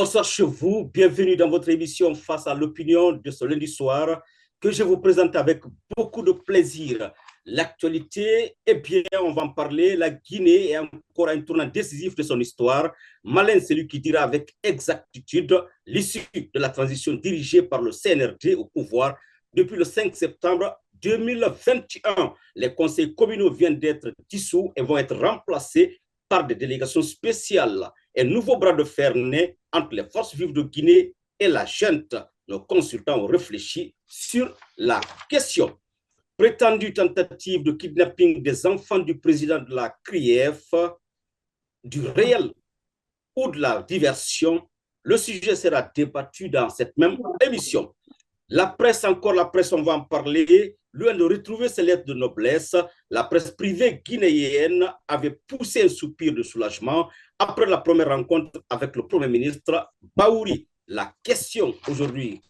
Bonsoir chez vous, bienvenue dans votre émission Face à l'opinion de ce lundi soir que je vous présente avec beaucoup de plaisir. L'actualité, eh bien, on va en parler. La Guinée est encore à un tournant décisif de son histoire. Malin, c'est lui qui dira avec exactitude l'issue de la transition dirigée par le CNRD au pouvoir depuis le 5 septembre 2021. Les conseils communaux viennent d'être dissous et vont être remplacés par des délégations spéciales. Un nouveau bras de fer naît entre les forces vives de Guinée et la junte. Nos consultants ont réfléchi sur la question. Prétendue tentative de kidnapping des enfants du président de la CRIEF, du réel ou de la diversion, le sujet sera débattu dans cette même émission. La presse, on va en parler. Loin de retrouver ses lettres de noblesse, la presse privée guinéenne avait poussé un soupir de soulagement après la première rencontre avec le Premier ministre Baouri. La question aujourd'hui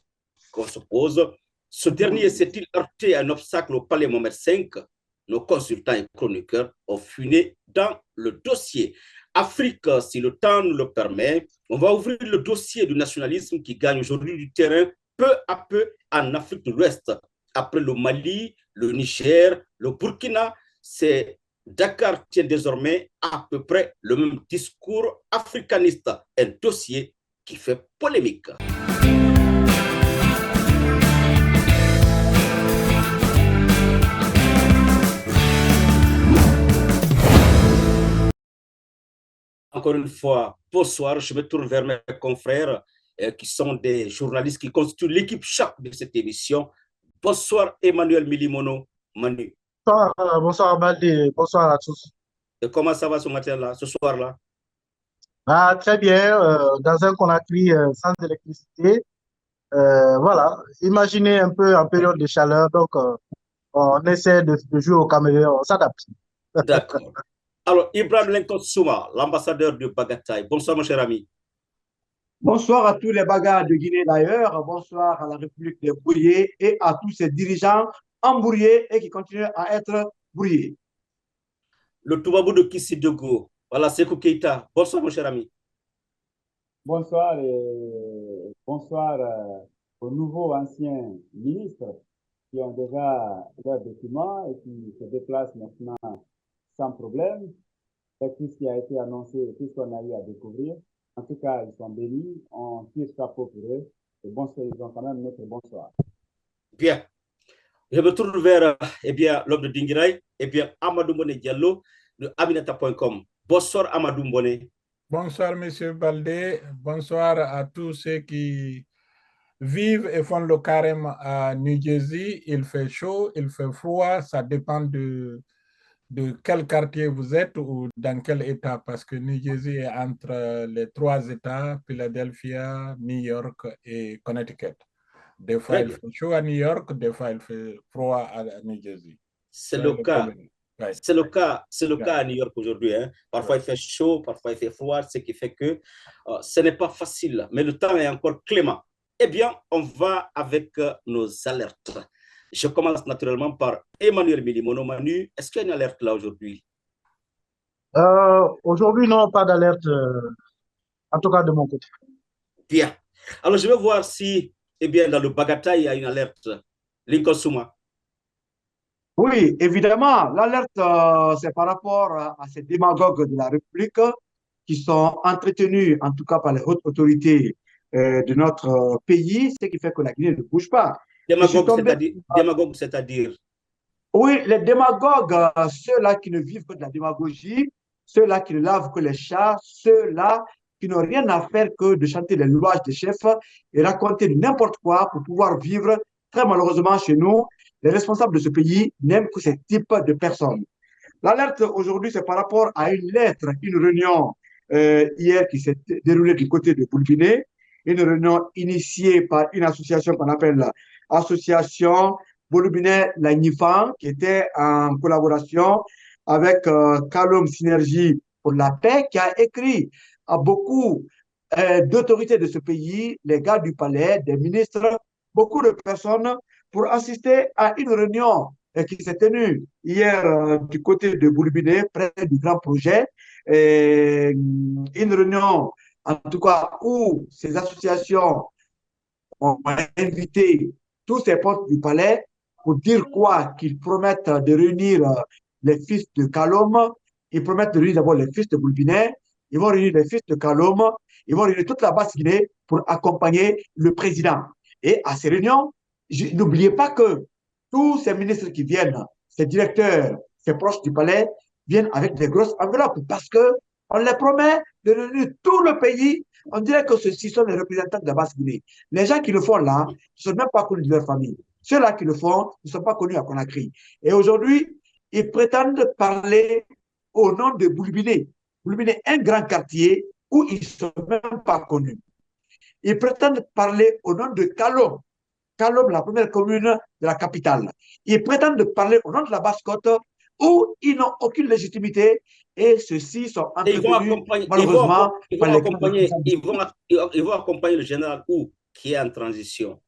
qu'on se pose, ce dernier s'est-il heurté à un obstacle au palais Mohamed V? Nos consultants et chroniqueurs ont funé dans le dossier. Afrique, si le temps nous le permet, on va ouvrir le dossier du nationalisme qui gagne aujourd'hui du terrain peu à peu en Afrique de l'Ouest. Après le Mali, le Niger, le Burkina, Dakar tient désormais à peu près le même discours africaniste, un dossier qui fait polémique. Encore une fois, bonsoir. Je me tourne vers mes confrères qui sont des journalistes qui constituent l'équipe choc de cette émission. Bonsoir Emmanuel Milimono. Manu. Bonsoir Baldi, bonsoir à tous. Et comment ça va ce matin-là, ce soir-là? Très bien, dans un Conakry sans électricité. Voilà, imaginez un peu en période de chaleur, donc on essaie de jouer au caméléon, on s'adapte. D'accord. Alors, Ibrahim Lincoln Souma, l'ambassadeur de Bagataï. Bonsoir mon cher ami. Bonsoir à tous les bagarres de Guinée d'ailleurs, bonsoir à la République des brouillés et à tous ces dirigeants embrouillés et qui continuent à être brouillés. Le Toubabou de Kissidogo, voilà, Sekou Keita. Bonsoir mon cher ami. Bonsoir et bonsoir aux nouveaux anciens ministres qui ont déjà leurs documents et qui se déplacent maintenant sans problème. C'est tout ce qui a été annoncé, tout ce qu'on a eu à découvrir. En tout cas, ils sont bénis, on tire chapeau pour eux. Et bonsoir, ils ont quand même notre bonsoir. Bien. Je me tourne vers l'homme de Dingirai, Amadou Mbone Diallo de Aminata.com. Bonsoir Amadou Mbone. Bonsoir Monsieur Baldé, bonsoir à tous ceux qui vivent et font le carême à New Jersey. Il fait chaud, il fait froid, ça dépend de quel quartier vous êtes ou dans quel état, parce que New Jersey est entre les trois états, Philadelphia, New York et Connecticut. Des fois, il fait chaud à New York, des fois, il fait froid à New Jersey. C'est le cas. Ouais. C'est le cas à New York aujourd'hui. Hein. Parfois, il fait chaud, parfois, il fait froid, ce qui fait que ce n'est pas facile, mais le temps est encore clément. Eh bien, on va avec nos alertes. Je commence naturellement par Emmanuel Milimono. Manu, est-ce qu'il y a une alerte là aujourd'hui? Aujourd'hui, non, pas d'alerte, en tout cas de mon côté. Bien. Alors, je vais voir si, dans le Bagataï, il y a une alerte. Lincoln Souma. Oui, évidemment, l'alerte, c'est par rapport à ces démagogues de la République qui sont entretenus, en tout cas par les hautes autorités de notre pays, ce qui fait que la Guinée ne bouge pas. Démagogue, c'est-à-dire? Oui, les démagogues, ceux-là qui ne vivent que de la démagogie, ceux-là qui ne lavent que les chats, ceux-là qui n'ont rien à faire que de chanter les louanges des chefs et raconter n'importe quoi pour pouvoir vivre. Très malheureusement, chez nous, les responsables de ce pays n'aiment que ce type de personnes. L'alerte aujourd'hui, c'est par rapport à une lettre, une réunion hier qui s'est déroulée du côté de Boulbiné, une réunion initiée par une association qu'on appelle l'Association Boulbiné-La Nifan, qui était en collaboration avec Kalom Synergie pour la paix, qui a écrit à beaucoup d'autorités de ce pays, les gars du palais, des ministres, beaucoup de personnes pour assister à une réunion qui s'est tenue hier du côté de Boulbiné, près du grand projet. Une réunion en tout cas, où ces associations ont invité tous ces postes du palais pour dire quoi? Qu'ils promettent de réunir les fils de Kalom, ils promettent de réunir d'abord les fils de Boulbinet, ils vont réunir les fils de Kalom, ils vont réunir toute la base Guinée pour accompagner le président. Et à ces réunions, n'oubliez pas que tous ces ministres qui viennent, ces directeurs, ces proches du palais, viennent avec des grosses enveloppes parce que on les promet de réunir tout le pays. On dirait que ceux-ci sont les représentants de la base Guinée. Les gens qui le font là ne sont même pas connus de leur famille. Ceux-là qui le font ne sont pas connus à Conakry. Et aujourd'hui, ils prétendent parler au nom de Boulbiné. Boulbiné, un grand quartier où ils ne sont même pas connus. Ils prétendent parler au nom de Kalom. Kalom, la première commune de la capitale. Ils prétendent parler au nom de la Basse-Côte où ils n'ont aucune légitimité et ceux-ci sont Et entretenus malheureusement par les ils vont accompagner le général Ou qui est en transition.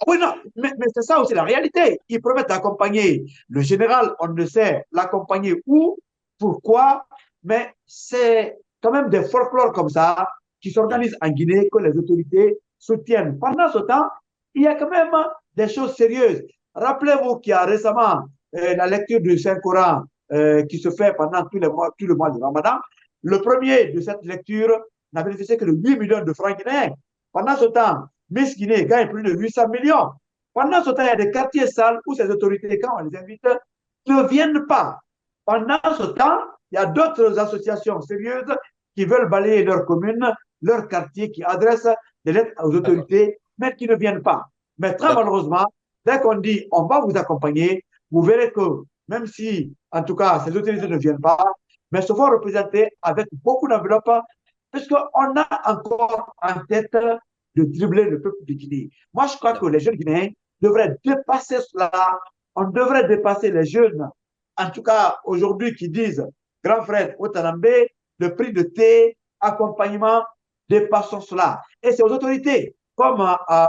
Oui, non, mais c'est ça aussi la réalité. Ils promettent d'accompagner le général, on ne sait l'accompagner où, pourquoi, mais c'est quand même des folklores comme ça qui s'organisent en Guinée que les autorités soutiennent. Pendant ce temps, il y a quand même des choses sérieuses. Rappelez-vous qu'il y a récemment la lecture du Saint-Coran qui se fait pendant tout le mois de Ramadan. Le premier de cette lecture n'a bénéficié que de 8 millions de francs guinéens. Pendant ce temps, Miss Guinée gagne plus de 800 millions. Pendant ce temps, il y a des quartiers sales où ces autorités, quand on les invite, ne viennent pas. Pendant ce temps, il y a d'autres associations sérieuses qui veulent balayer leur commune, leur quartier, qui adressent des lettres aux autorités, mais qui ne viennent pas. Mais très malheureusement, dès qu'on dit on va vous accompagner, vous verrez que même si, en tout cas, ces autorités ne viennent pas, mais se font représenter avec beaucoup d'enveloppes, puisqu'on a encore en tête de dribbler le peuple de Guinée. Moi, je crois que les jeunes Guinéens devraient dépasser cela. On devrait dépasser les jeunes, en tout cas aujourd'hui, qui disent, grand frère Otanambe, le prix de thé, accompagnement, dépassons cela. Et c'est aux autorités, comme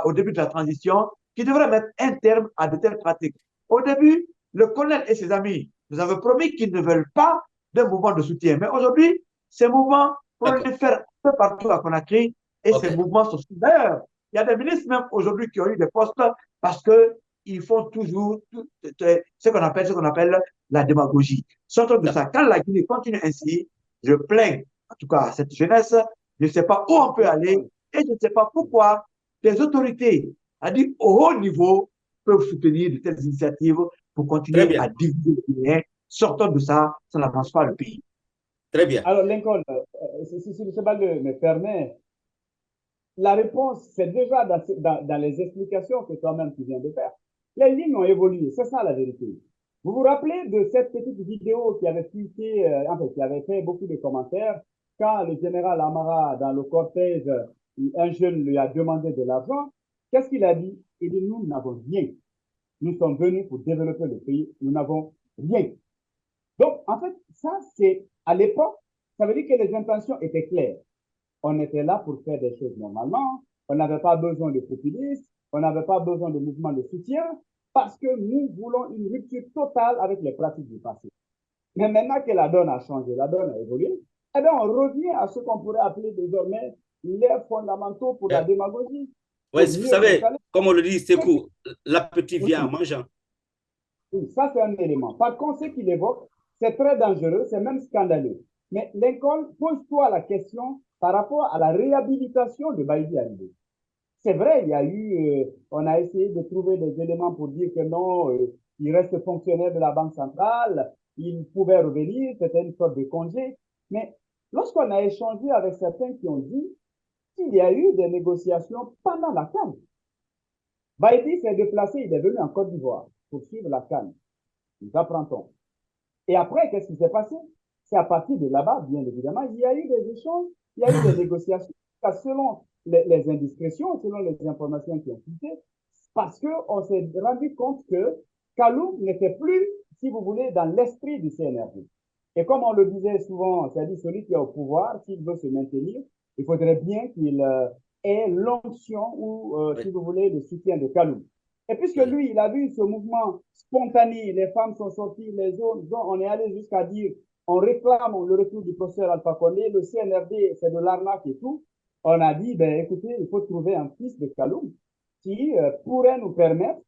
au début de la transition, qui devraient mettre un terme à de telles pratiques. Au début, le colonel et ses amis nous avaient promis qu'ils ne veulent pas d'un mouvement de soutien. Mais aujourd'hui, ces mouvements prolifèrent un peu partout à Conakry et ces mouvements sont d'ailleurs. Il y a des ministres même aujourd'hui qui ont eu des postes parce qu'ils font toujours ce qu'on appelle la démagogie. Sortons de ça. Quand la Guinée continue ainsi, je plains en tout cas cette jeunesse. Je ne sais pas où on peut aller et je ne sais pas pourquoi les autorités, à dire au haut niveau, peuvent soutenir de telles initiatives pour continuer à diviser les Guinéens. Sortons de ça, ça n'avance pas le pays. Très bien. Alors, Lincoln, si M. Balde me permet, la réponse, c'est déjà dans les explications que toi-même tu viens de faire. Les lignes ont évolué, c'est ça la vérité. Vous vous rappelez de cette petite vidéo qui avait fuité, qui avait fait beaucoup de commentaires, quand le général Amara, dans le cortège, un jeune lui a demandé de l'argent. Qu'est-ce qu'il a dit? Il dit, nous n'avons rien. Nous sommes venus pour développer le pays, nous n'avons rien. Donc, en fait, ça, c'est, à l'époque, ça veut dire que les intentions étaient claires. On était là pour faire des choses normalement. On n'avait pas besoin de populistes. On n'avait pas besoin de mouvements de soutien parce que nous voulons une rupture totale avec les pratiques du passé. Mais maintenant que la donne a changé, la donne a évolué, eh bien, on revient à ce qu'on pourrait appeler désormais les fondamentaux pour la démagogie. Oui, vous savez, comme on le dit, c'est court. L'appétit vient en mangeant. Oui, ça, c'est un élément. Par contre, ce qu'il évoque, c'est très dangereux, c'est même scandaleux. Mais Lincoln, pose-toi la question par rapport à la réhabilitation de Baïdi Arrivé. C'est vrai, il y a eu, on a essayé de trouver des éléments pour dire que non, il reste fonctionnaire de la Banque centrale, il pouvait revenir, c'était une sorte de congé. Mais lorsqu'on a échangé avec certains qui ont dit qu'il y a eu des négociations pendant la CAN. Baïdi s'est déplacé, il est venu en Côte d'Ivoire pour suivre la CAN. Nous apprendons. Et après, qu'est-ce qui s'est passé? C'est à partir de là-bas, bien évidemment, il y a eu des échanges, il y a eu des négociations, selon les indiscrétions, selon les informations qui ont fuité, parce qu'on s'est rendu compte que Kalou n'était plus, si vous voulez, dans l'esprit du CNRD. Et comme on le disait souvent, c'est-à-dire celui qui est au pouvoir, s'il veut se maintenir, il faudrait bien qu'il ait l'onction ou, si vous voulez, le soutien de Kalou. Et puisque lui, il a vu ce mouvement spontané, les femmes sont sorties, les autres, on est allé jusqu'à dire on réclame le retour du professeur Alpha Condé, le CNRD, c'est de l'arnaque et tout. On a dit, ben, écoutez, il faut trouver un fils de Kaloum qui pourrait nous permettre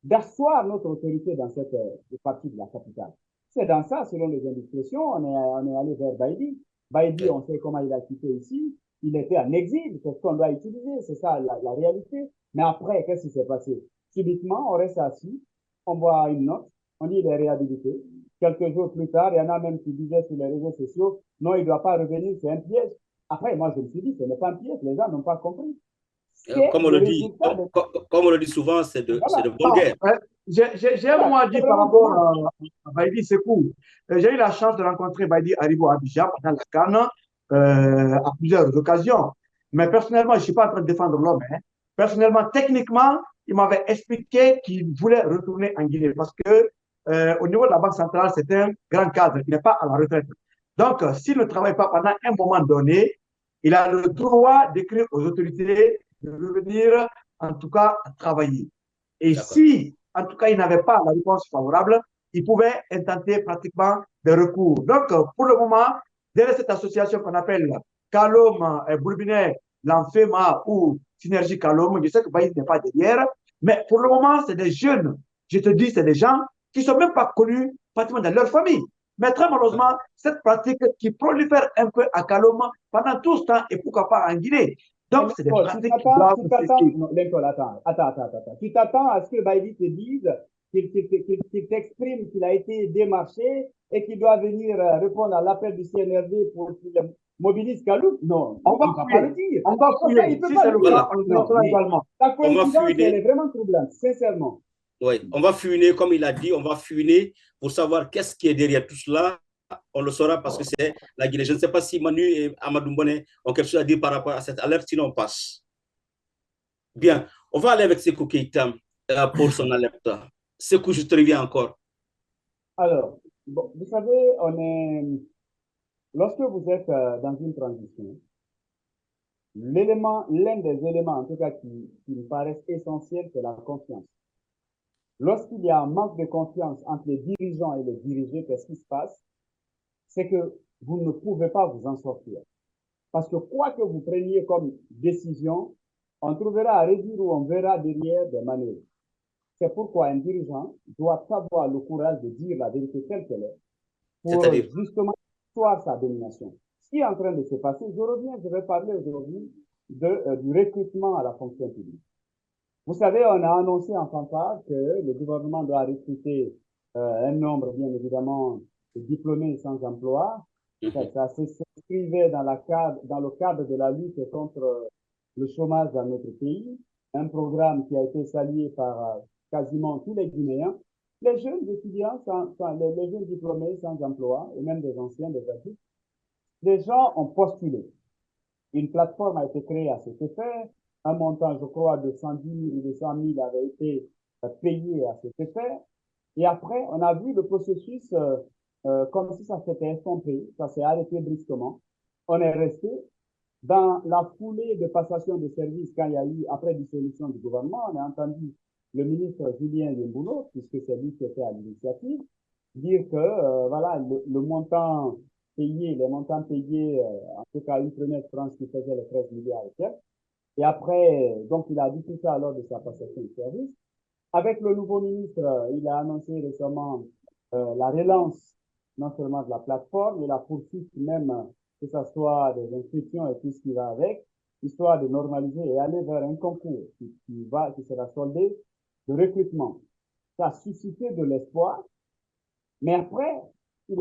d'asseoir notre autorité dans cette partie de la capitale. C'est dans ça, selon les indications, on est allé vers Baïdi. Baïdi, on sait comment il a quitté ici. Il était en exil, c'est ce qu'on doit utiliser, c'est ça la réalité. Mais après, qu'est-ce qui s'est passé? Subitement, on reste assis, on voit une note, on dit il est réhabilité. Quelques jours plus tard, il y en a même qui disaient sur les réseaux sociaux, non, il ne doit pas revenir, c'est un piège. Après, moi, je me suis dit, ce n'est pas un piège, les gens n'ont pas compris. Comme on le dit souvent, c'est de bonne guerre. J'ai un mot à dire par rapport à Baïdi Sekou. J'ai eu la chance de rencontrer Baïdi Haribo à Abidjan pendant la CAN à plusieurs occasions. Mais personnellement, je ne suis pas en train de défendre l'homme. Hein. Personnellement, techniquement, il m'avait expliqué qu'il voulait retourner en Guinée parce que au niveau de la Banque centrale, c'est un grand cadre. Il n'est pas à la retraite. Donc, s'il ne travaille pas pendant un moment donné, il a le droit d'écrire aux autorités de revenir, en tout cas, travailler. Et si, en tout cas, il n'avait pas la réponse favorable, il pouvait intenter pratiquement des recours. Donc, pour le moment, derrière cette association qu'on appelle Kalom Bourbinet, l'Anfema ou Synergie Kalom, je sais que Baïd n'est pas derrière, mais pour le moment, c'est des jeunes. Je te dis, c'est des gens qui ne sont même pas connus pratiquement dans leur famille. Mais très malheureusement, cette pratique qui prolifère un peu à Kalom pendant tout ce temps et pourquoi pas en Guinée. Donc, c'est des pratiques qui doivent attends. Tu t'attends à ce que Baïdi te dise, qu'il t'exprime qu'il a été démarché et qu'il doit venir répondre à l'appel du CNRD pour qu'il mobilise Kaloum? Non, on va pas le dire. On va fouiller. Si c'est le cas, on le mettra également. La coïncidence, elle est vraiment troublante, sincèrement. Oui, on va fouiner, comme il a dit, on va fouiner pour savoir qu'est-ce qui est derrière tout cela. On le saura parce que c'est la Guinée. Je ne sais pas si Manu et Amadou Mbone ont quelque chose à dire par rapport à cette alerte, sinon on passe. Bien, on va aller avec Sekou Keïta pour son alerte. Sekou, je te reviens encore. Alors, bon, vous savez, lorsque vous êtes dans une transition, l'un des éléments, en tout cas, qui me paraissent essentiels, c'est la confiance. Lorsqu'il y a un manque de confiance entre les dirigeants et les dirigés, qu'est-ce qui se passe? C'est que vous ne pouvez pas vous en sortir. Parce que quoi que vous preniez comme décision, on trouvera à réduire ou on verra derrière des manœuvres. C'est pourquoi un dirigeant doit avoir le courage de dire la vérité telle qu'elle est pour justement asseoir sa domination. Ce qui est en train de se passer, je vais parler aujourd'hui du recrutement à la fonction publique. Vous savez, on a annoncé en fanfare que le gouvernement doit recruter un nombre, bien évidemment, de diplômés sans emploi. Ça s'inscrivait dans le cadre de la lutte contre le chômage dans notre pays, un programme qui a été salué par quasiment tous les Guinéens. Les jeunes étudiants, les jeunes diplômés sans emploi, et même des anciens, des adultes, les gens ont postulé. Une plateforme a été créée à cet effet. Un montant, je crois, de 110 000 ou de 100 000 avait été payé à cet effet. Et après, on a vu le processus comme si ça s'était estompé, ça s'est arrêté brusquement. On est resté dans la foulée de passation de services quand il y a eu, après dissolution du gouvernement, on a entendu le ministre Julien Yemboulo, puisque c'est lui qui était à l'initiative, dire que voilà, le montant payé, les montants payés, en tout cas une première tranche qui faisait les 13 milliards et quelques. Et après, donc il a dit tout ça lors de sa passation de service. Avec le nouveau ministre, il a annoncé récemment la relance non seulement de la plateforme, mais la poursuite même, que ce soit des inscriptions et tout ce qui va avec, histoire de normaliser et aller vers un concours qui sera soldé de recrutement. Ça a suscité de l'espoir, mais après, il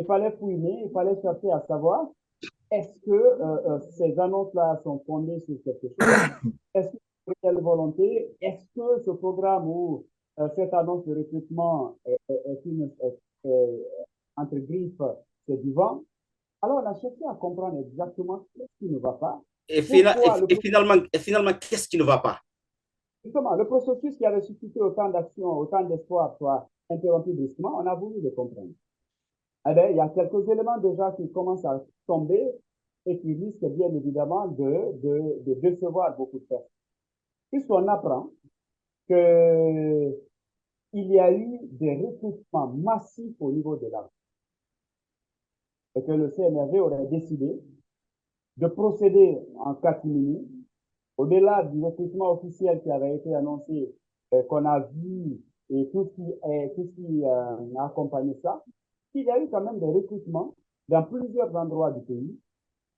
fallait fouiner, il fallait chercher à savoir est-ce que ces annonces-là sont fondées sur quelque chose? Est-ce que c'est une réelle volonté? Est-ce que ce programme ou cette annonce de recrutement entre griffes, c'est du vent? Alors, on a cherché à comprendre exactement ce qui ne va pas. Et finalement, qu'est-ce qui ne va pas? Justement, le processus qui avait suscité autant d'action, autant d'espoir soit interrompu brusquement, on a voulu le comprendre. Eh bien, il y a quelques éléments déjà qui commencent à tomber et qui risquent bien évidemment de décevoir beaucoup de personnes. Puisqu'on apprend que il y a eu des recrutements massifs au niveau de l'armée et que le CNRD aurait décidé de procéder en catimini, au-delà du recrutement officiel qui avait été annoncé, qu'on a vu et tout ce qui a accompagné ça, il y a eu quand même des recrutements dans plusieurs endroits du pays,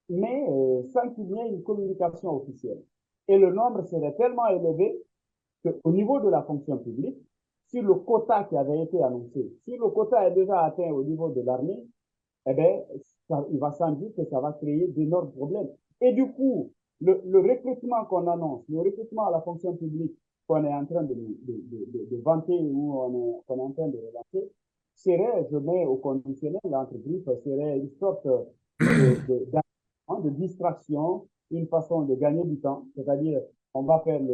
mais sans qu'il y ait une communication officielle. Et le nombre serait tellement élevé qu'au niveau de la fonction publique, sur le quota qui avait été annoncé, si le quota est déjà atteint au niveau de l'armée, eh bien, il va sans doute que ça va créer d'énormes problèmes. Et du coup, le recrutement qu'on annonce, le recrutement à la fonction publique qu'on est en train de vanter ou qu'on est en train de relancer, serait, je mets au conditionnel, l'entreprise serait une sorte de distraction, une façon de gagner du temps, c'est-à-dire on va même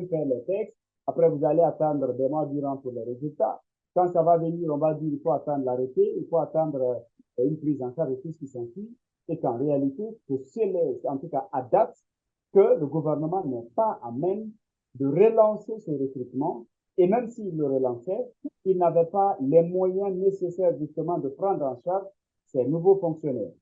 faire le texte, après vous allez attendre des mois durant pour les résultats. Quand ça va venir, on va dire il faut attendre l'arrêté, il faut attendre une prise en charge de tout ce qui s'ensuit, et qu'en réalité, c'est en tout cas à date, que le gouvernement n'est pas à même de relancer ce recrutement, et même s'il le relançait, il n'avait pas les moyens nécessaires justement de prendre en charge ces nouveaux fonctionnaires.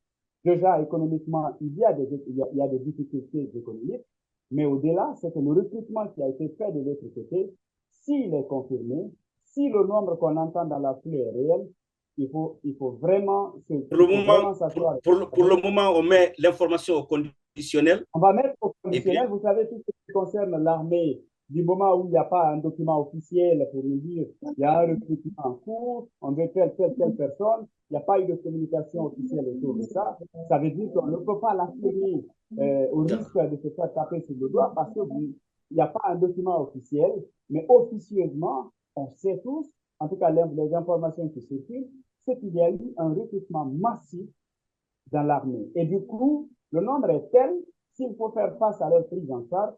Déjà, économiquement, il y a des difficultés économiques, mais au-delà, c'est que le recrutement qui a été fait de l'autre côté, s'il est confirmé, si le nombre qu'on entend dans la foulée est réel, il faut vraiment s'asseoir. Pour le moment, on met l'information au conditionnel. On va mettre au conditionnel, vous savez, tout ce qui concerne l'armée, du moment où il n'y a pas un document officiel pour nous dire il y a un recrutement en cours, on veut telle personne, il n'y a pas eu de communication officielle autour de ça, ça veut dire qu'on ne peut pas l'affirmer au risque de se faire taper sur le doigt parce qu'il n'y a pas un document officiel, mais officieusement, on sait tous, en tout cas les informations qui circulent, c'est qu'il y a eu un recrutement massif dans l'armée. Et du coup, le nombre est tel, s'il faut faire face à leur prise en charge,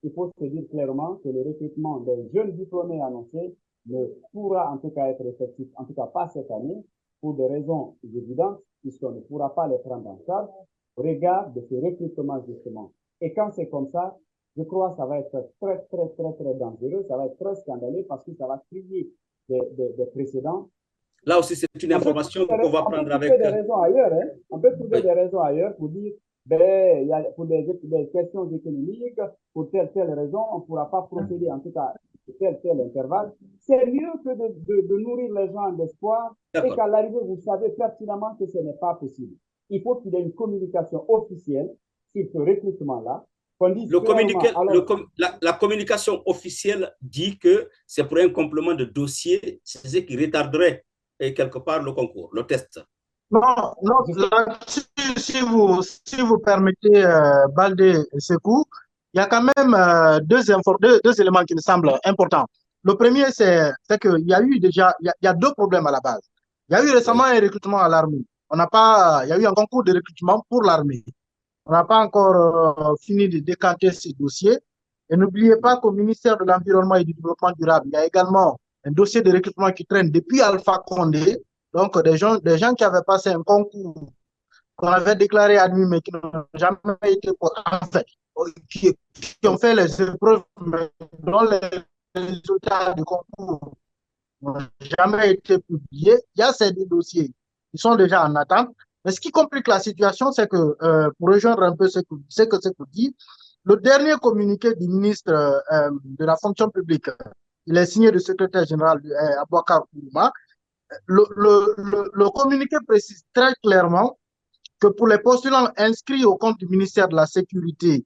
il faut se dire clairement que le recrutement des jeunes diplômés annoncés ne pourra en tout cas être effectif, en tout cas pas cette année, pour des raisons évidentes, puisqu'on ne pourra pas les prendre en charge au regard de ce recrutement justement. Et quand c'est comme ça, je crois que ça va être très dangereux, ça va être très scandaleux parce que ça va créer des précédents. Là aussi, c'est une information qu'on va prendre avec... Des raisons ailleurs, hein? On peut trouver des raisons ailleurs pour dire, ben, pour des questions économiques, pour telle raison, on ne pourra pas procéder, en tout cas, tel intervalle. C'est mieux que de nourrir les gens d'espoir et qu'à l'arrivée, vous savez pertinemment que ce n'est pas possible. Il faut qu'il y ait une communication officielle sur ce recrutement-là. La communication officielle dit que c'est pour un complément de dossier, c'est ce qui retarderait quelque part le concours, le test. Non, si vous permettez, Baldé et Sekou, il y a quand même deux éléments qui me semblent importants. Le premier, c'est qu'il y a eu déjà, il y a deux problèmes à la base. Il y a eu récemment un recrutement à l'armée. Il y a eu un concours de recrutement pour l'armée. On n'a pas encore fini de décanter ces dossiers. Et n'oubliez pas qu'au ministère de l'Environnement et du Développement durable, il y a également un dossier de recrutement qui traîne depuis Alpha Condé. Donc, des gens qui avaient passé un concours qu'on avait déclaré admis, mais qui n'ont jamais été, en fait, qui ont fait les épreuves, mais dont les résultats du concours n'ont jamais été publiés. Il y a ces deux dossiers qui sont déjà en attente. Mais ce qui complique la situation, c'est que, pour rejoindre un peu ce que vous dites, le dernier communiqué du ministre de la fonction publique, il est signé du secrétaire général Abouakar Ourouma. Le communiqué précise très clairement que pour les postulants inscrits au compte du ministère de la Sécurité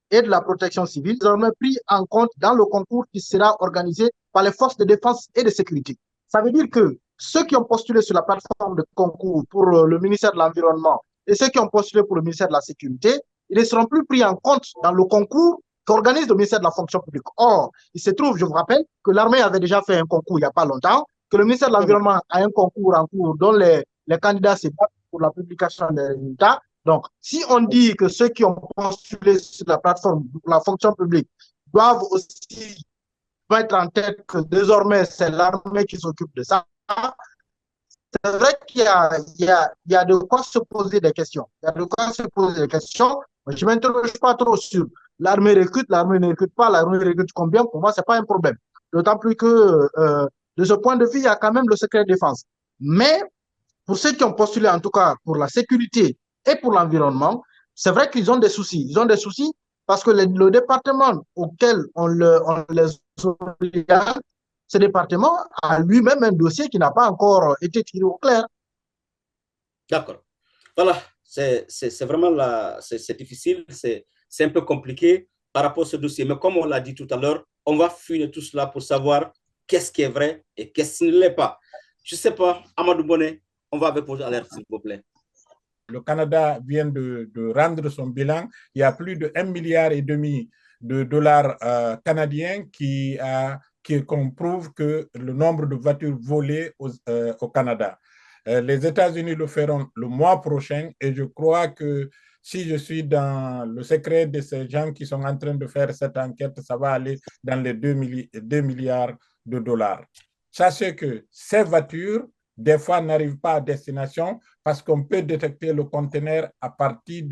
et de la Protection civile, désormais pris en compte dans le concours qui sera organisé par les forces de défense et de sécurité. Ça veut dire que ceux qui ont postulé sur la plateforme de concours pour le ministère de l'Environnement et ceux qui ont postulé pour le ministère de la Sécurité, ils ne seront plus pris en compte dans le concours qu'organise le ministère de la Fonction publique. Or, il se trouve, je vous rappelle, que l'armée avait déjà fait un concours il n'y a pas longtemps, que le ministère de l'Environnement a un concours en cours dont les candidats se battent pour la publication des résultats. Donc, si on dit que ceux qui ont postulé sur la plateforme pour la fonction publique doivent aussi mettre en tête que désormais, c'est l'armée qui s'occupe de ça, c'est vrai qu'il y a de quoi se poser des questions. Il y a de quoi se poser des questions. Je ne m'interroge pas trop sur l'armée recrute, l'armée ne recrute pas, l'armée recrute combien. Pour moi, ce n'est pas un problème. d'autant plus que de ce point de vue, il y a quand même le secret défense. Mais pour ceux qui ont postulé, en tout cas pour la sécurité et pour l'environnement, c'est vrai qu'ils ont des soucis. Ils ont des soucis parce que le département auquel on les oriente, ce département a lui-même un dossier qui n'a pas encore été tiré au clair. D'accord. Voilà, c'est vraiment c'est difficile, c'est un peu compliqué par rapport à ce dossier. Mais comme on l'a dit tout à l'heure, on va finir tout cela pour savoir qu'est-ce qui est vrai et qu'est-ce qui ne l'est pas. Je ne sais pas, Amadou Bonnet, on va avec vos alertes, s'il vous plaît. Le Canada vient de rendre son bilan. Il y a plus de 1,5 milliard de dollars canadiens qu'on prouve que le nombre de voitures volées au Canada. Les États-Unis le feront le mois prochain et je crois que si je suis dans le secret de ces gens qui sont en train de faire cette enquête, ça va aller dans les 2 milliards de dollars. Sachez que ces voitures, des fois, n'arrivent pas à destination parce qu'on peut détecter le conteneur à partir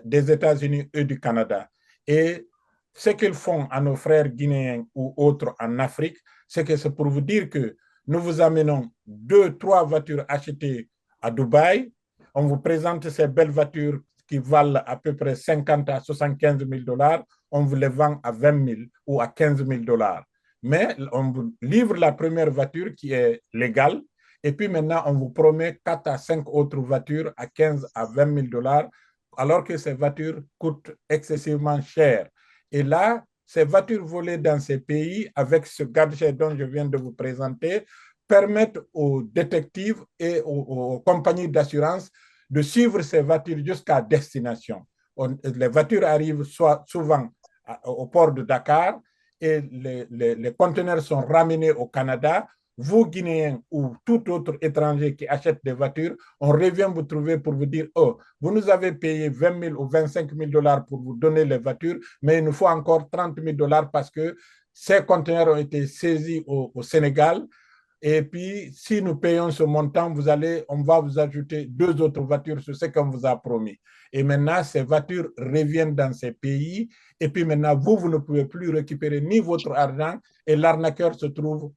des États-Unis et du Canada. Et ce qu'ils font à nos frères guinéens ou autres en Afrique, c'est que c'est pour vous dire que nous vous amenons 2-3 voitures achetées à Dubaï. On vous présente ces belles voitures qui valent à peu près 50 à 75 000 dollars. On vous les vend à 20 000 ou à 15 000 dollars. Mais on vous livre la première voiture qui est légale. Et puis maintenant, on vous promet 4 à 5 autres voitures à 15 à 20 000 dollars, alors que ces voitures coûtent excessivement cher. Et là, ces voitures volées dans ces pays, avec ce gadget dont je viens de vous présenter, permettent aux détectives et aux compagnies d'assurance de suivre ces voitures jusqu'à destination. Les voitures arrivent souvent au port de Dakar et les conteneurs sont ramenés au Canada. Vous, Guinéens ou tout autre étranger qui achète des voitures, on revient vous trouver pour vous dire, oh, vous nous avez payé 20 000 ou 25 000 dollars pour vous donner les voitures, mais il nous faut encore 30 000 dollars parce que ces conteneurs ont été saisis au Sénégal. Et puis, si nous payons ce montant, on va vous ajouter 2 autres voitures sur ce qu'on vous a promis. Et maintenant, ces voitures reviennent dans ces pays. Et puis maintenant, vous ne pouvez plus récupérer ni votre argent et l'arnaqueur se trouve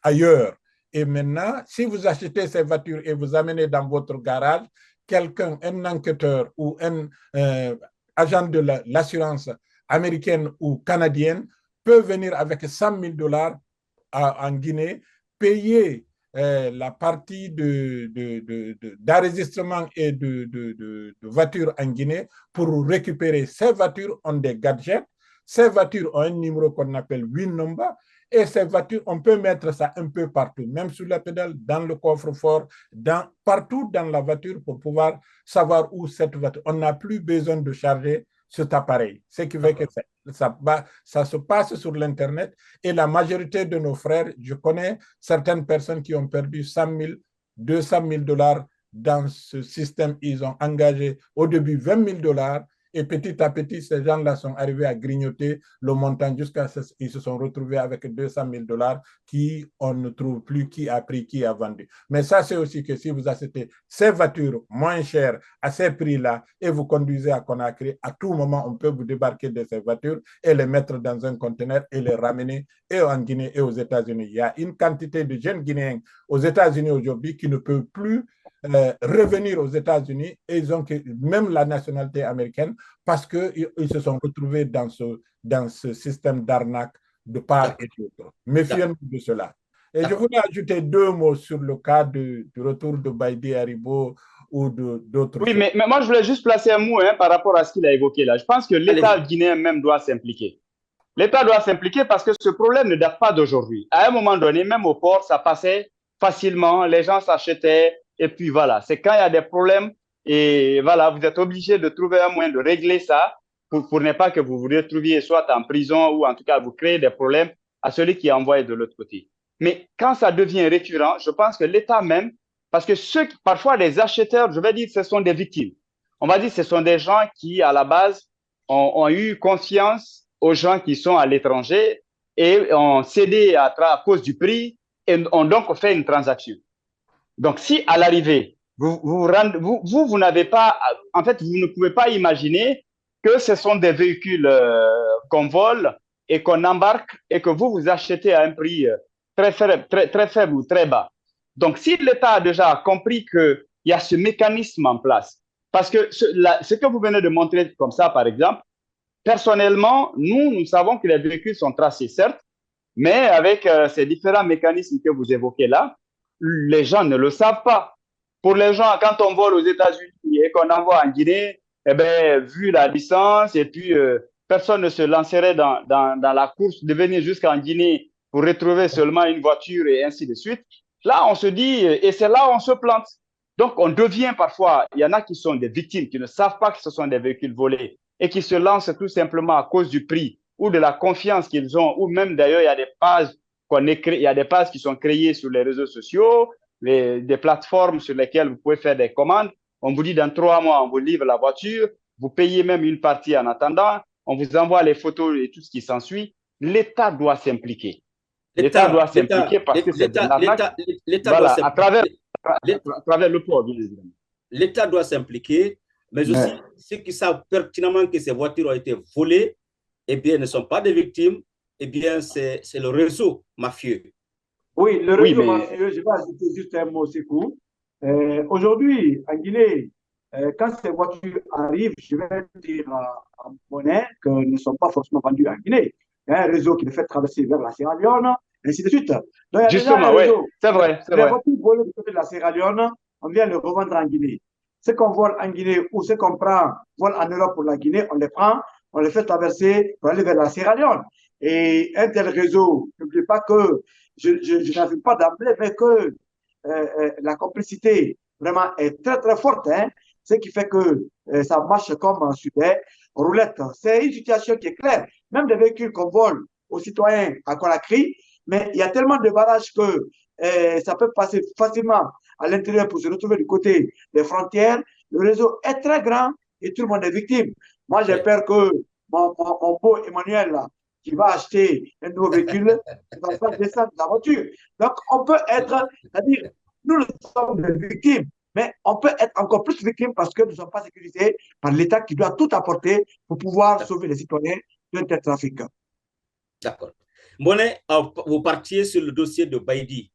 ailleurs. Et maintenant, si vous achetez ces voitures et vous amenez dans votre garage, quelqu'un, un enquêteur ou un agent de l'assurance américaine ou canadienne peut venir avec 100 000 dollars en Guinée, payer la partie d'enregistrement et de voitures en Guinée pour récupérer. Ces voitures ont des gadgets, ces voitures ont un numéro qu'on appelle WIN number, et ces voitures, on peut mettre ça un peu partout, même sous la pédale, dans le coffre-fort, partout dans la voiture pour pouvoir savoir où cette voiture. On n'a plus besoin de charger cet appareil. Ce qui veut que ça se passe sur l'Internet et la majorité de nos frères, je connais certaines personnes qui ont perdu 100 000, 200 000 dollars dans ce système. Ils ont engagé au début 20 000 dollars et petit à petit, ces gens-là sont arrivés à grignoter le montant jusqu'à ce qu'ils se sont retrouvés avec 200 000 dollars qui on ne trouve plus qui a pris, qui a vendu. Mais ça, c'est aussi que si vous achetez ces voitures moins chères à ces prix-là et vous conduisez à Conakry, à tout moment, on peut vous débarquer de ces voitures et les mettre dans un conteneur et les ramener et en Guinée et aux États-Unis. Il y a une quantité de jeunes Guinéens aux États-Unis aujourd'hui qui ne peuvent plus revenir aux États-Unis et ils ont même la nationalité américaine parce qu'ils se sont retrouvés dans ce système d'arnaque de part et d'autre. Méfiez-nous de cela. Et je voulais ajouter 2 mots sur le cas du retour de Baïdi Haribo ou d'autres choses. Oui, mais moi, je voulais juste placer un mot par rapport à ce qu'il a évoqué là. Je pense que l'État guinéen même doit s'impliquer. L'État doit s'impliquer parce que ce problème ne date pas d'aujourd'hui. À un moment donné, même au port, ça passait facilement, les gens s'achetaient. Et puis voilà, c'est quand il y a des problèmes et voilà, vous êtes obligé de trouver un moyen de régler ça pour ne pas que vous vous retrouviez soit en prison ou en tout cas vous créez des problèmes à celui qui est envoyé de l'autre côté. Mais quand ça devient récurrent, je pense que l'État même, parce que parfois les acheteurs, je vais dire, ce sont des victimes. On va dire que ce sont des gens qui, à la base, ont eu confiance aux gens qui sont à l'étranger et ont cédé à cause du prix et ont donc fait une transaction. Donc, si à l'arrivée, vous n'avez pas, en fait, vous ne pouvez pas imaginer que ce sont des véhicules qu'on vole et qu'on embarque et que vous achetez à un prix très faible ou très bas. Donc, si l'État a déjà compris qu'il y a ce mécanisme en place, parce que ce que vous venez de montrer comme ça, par exemple, personnellement, nous savons que les véhicules sont tracés, certes, mais avec ces différents mécanismes que vous évoquez là, les gens ne le savent pas. Pour les gens, quand on vole aux États-Unis et qu'on envoie en Guinée, eh bien, vu la distance, et puis personne ne se lancerait dans la course de venir jusqu'en Guinée pour retrouver seulement une voiture et ainsi de suite. Là, on se dit, et c'est là où on se plante. Donc, on devient parfois, il y en a qui sont des victimes, qui ne savent pas que ce sont des véhicules volés et qui se lancent tout simplement à cause du prix ou de la confiance qu'ils ont, ou même d'ailleurs, il y a des pages il y a des pages qui sont créées sur les réseaux sociaux, des plateformes sur lesquelles vous pouvez faire des commandes. On vous dit dans 3 mois, on vous livre la voiture, vous payez même une partie en attendant, on vous envoie les photos et tout ce qui s'ensuit. L'État doit s'impliquer. L'État doit s'impliquer parce que c'est de l'arnaque. Voilà, à travers le port, bien évidemment. L'État doit s'impliquer, mais aussi ceux qui savent pertinemment que ces voitures ont été volées, eh bien, ne sont pas des victimes, eh bien, c'est le réseau mafieux. Oui, le réseau mafieux, je vais ajouter juste un mot, c'est court. Aujourd'hui, en Guinée, quand ces voitures arrivent, je vais dire en monnaie qu'elles ne sont pas forcément vendues en Guinée. Il y a un réseau qui les fait traverser vers la Sierra Leone, et ainsi de suite. Donc, il y a justement, oui, c'est vrai. Les voitures volées du côté de la Sierra Leone, on vient les revendre en Guinée. Ce qu'on vole en Guinée ou ce qu'on prend, vole en Europe pour la Guinée, on les prend, on les fait traverser pour aller vers la Sierra Leone. Et un tel réseau, n'oubliez pas que je n'affirme pas d'emblée, mais que la complicité vraiment est très très forte, hein, ce qui fait que ça marche comme sur des roulettes. C'est une situation qui est claire. Même des véhicules qu'on vole aux citoyens à Conakry, mais il y a tellement de barrages que ça peut passer facilement à l'intérieur pour se retrouver du côté des frontières. Le réseau est très grand et tout le monde est victime. Moi, j'ai peur que mon beau Emmanuel, là, qui va acheter un nouveau véhicule, ne va pas descendre de la voiture. Donc, on peut être, c'est-à-dire, nous sommes des victimes, mais on peut être encore plus victimes parce que nous ne sommes pas sécurisés par l'État qui doit tout apporter pour pouvoir sauver les citoyens d'un tel trafic. D'accord. Monet, vous partiez sur le dossier de Baïdi.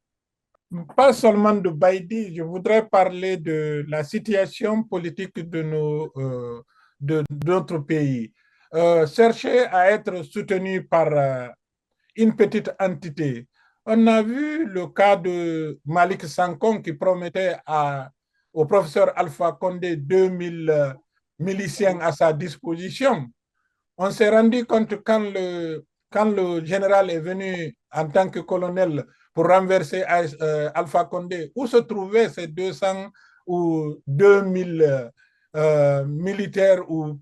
Pas seulement de Baïdi, je voudrais parler de la situation politique de notre pays. Chercher à être soutenu par une petite entité. On a vu le cas de Malik Sankon qui promettait au professeur Alpha Condé 2000 miliciens à sa disposition. On s'est rendu compte quand le général est venu en tant que colonel pour renverser Alpha Condé, où se trouvaient ces 200 ou 2000 militaires ou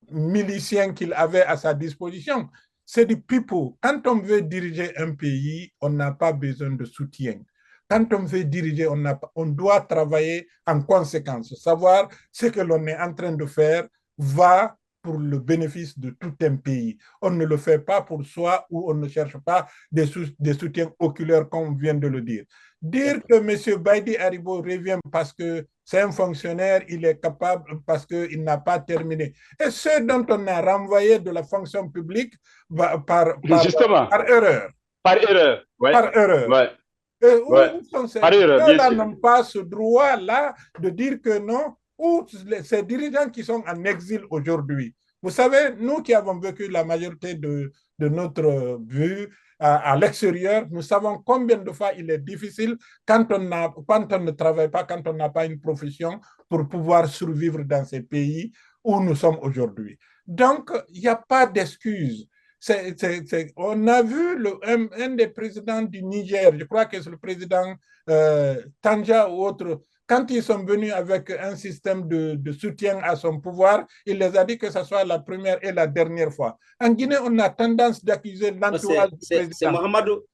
miliciens qu'il avait à sa disposition. C'est du pipeau. Quand on veut diriger un pays, on n'a pas besoin de soutien. Quand on veut diriger, on doit travailler en conséquence, savoir ce que l'on est en train de faire va pour le bénéfice de tout un pays. On ne le fait pas pour soi ou on ne cherche pas des soutiens oculaires comme vient de le dire. Dire que M. Baïdi Haribo revient parce que c'est un fonctionnaire, il est capable parce qu'il n'a pas terminé. Et ceux dont on a renvoyé de la fonction publique par erreur. Par erreur, ouais. Par erreur. Ouais. Par erreur, bien sûr. N'ont pas ce droit-là de dire que non, ou ces dirigeants qui sont en exil aujourd'hui. Vous savez, nous qui avons vécu la majorité de notre vie à l'extérieur, nous savons combien de fois il est difficile quand on ne travaille pas, quand on n'a pas une profession pour pouvoir survivre dans ces pays où nous sommes aujourd'hui. Donc, il n'y a pas d'excuse. On a vu un des présidents du Niger, je crois que c'est le président Tanja ou autre, quand ils sont venus avec un système de soutien à son pouvoir, il les a dit que ce soit la première et la dernière fois. En Guinée, on a tendance d'accuser l'entourage du président.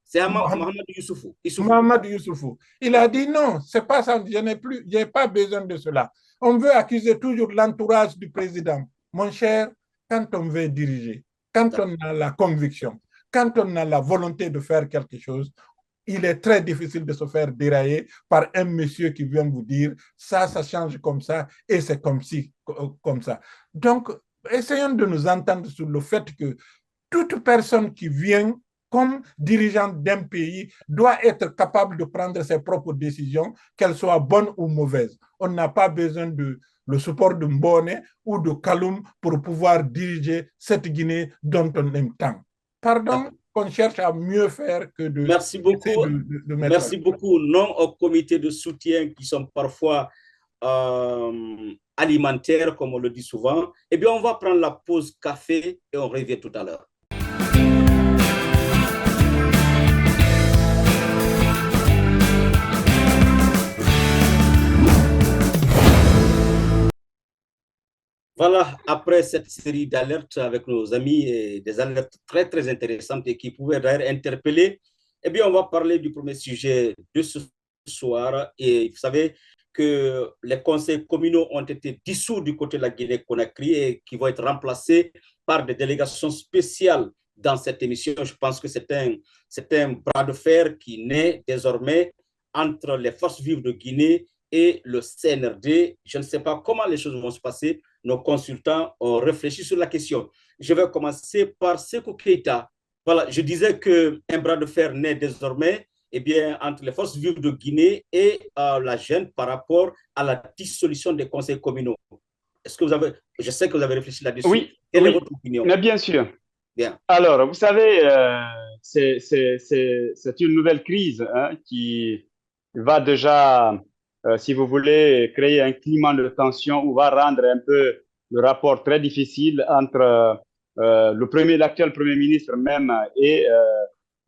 C'est Mohamedou Youssoufou. Mohamedou Youssoufou. Il a dit non, c'est pas ça, je n'ai pas besoin de cela. On veut accuser toujours l'entourage du président. Mon cher, quand on veut diriger, quand on a la conviction, quand on a la volonté de faire quelque chose, il est très difficile de se faire dérailler par un monsieur qui vient vous dire ça change comme ça et c'est comme ça. Donc, essayons de nous entendre sur le fait que toute personne qui vient comme dirigeant d'un pays doit être capable de prendre ses propres décisions, qu'elles soient bonnes ou mauvaises. On n'a pas besoin de le support de Mbone ou de Kaloum pour pouvoir diriger cette Guinée dont on aime tant. Pardon qu'on cherche à mieux faire que de... Merci beaucoup. Merci beaucoup. Non au comité de soutien qui sont parfois alimentaires, comme on le dit souvent. Eh bien, on va prendre la pause café et on revient tout à l'heure. Voilà, après cette série d'alertes avec nos amis, et des alertes très, très intéressantes et qui pouvaient d'ailleurs interpeller, eh bien, on va parler du premier sujet de ce soir. Et vous savez que les conseils communaux ont été dissous du côté de la Guinée-Conakry et qui vont être remplacés par des délégations spéciales dans cette émission. Je pense que c'est un bras de fer qui naît désormais entre les forces vives de Guinée et le CNRD. Je ne sais pas comment les choses vont se passer. Nos consultants ont réfléchi sur la question. Je vais commencer par Sékou Keïta. Voilà, je disais qu'un bras de fer naît désormais entre les forces vives de Guinée et la GEN par rapport à la dissolution des conseils communaux. Est-ce que je sais que vous avez réfléchi là-dessus. Oui, quelle est votre opinion? Mais bien sûr. Bien. Alors, vous savez, c'est une nouvelle crise qui va déjà, si vous voulez, créer un climat de tension ou va rendre un peu le rapport très difficile entre l'actuel Premier ministre même et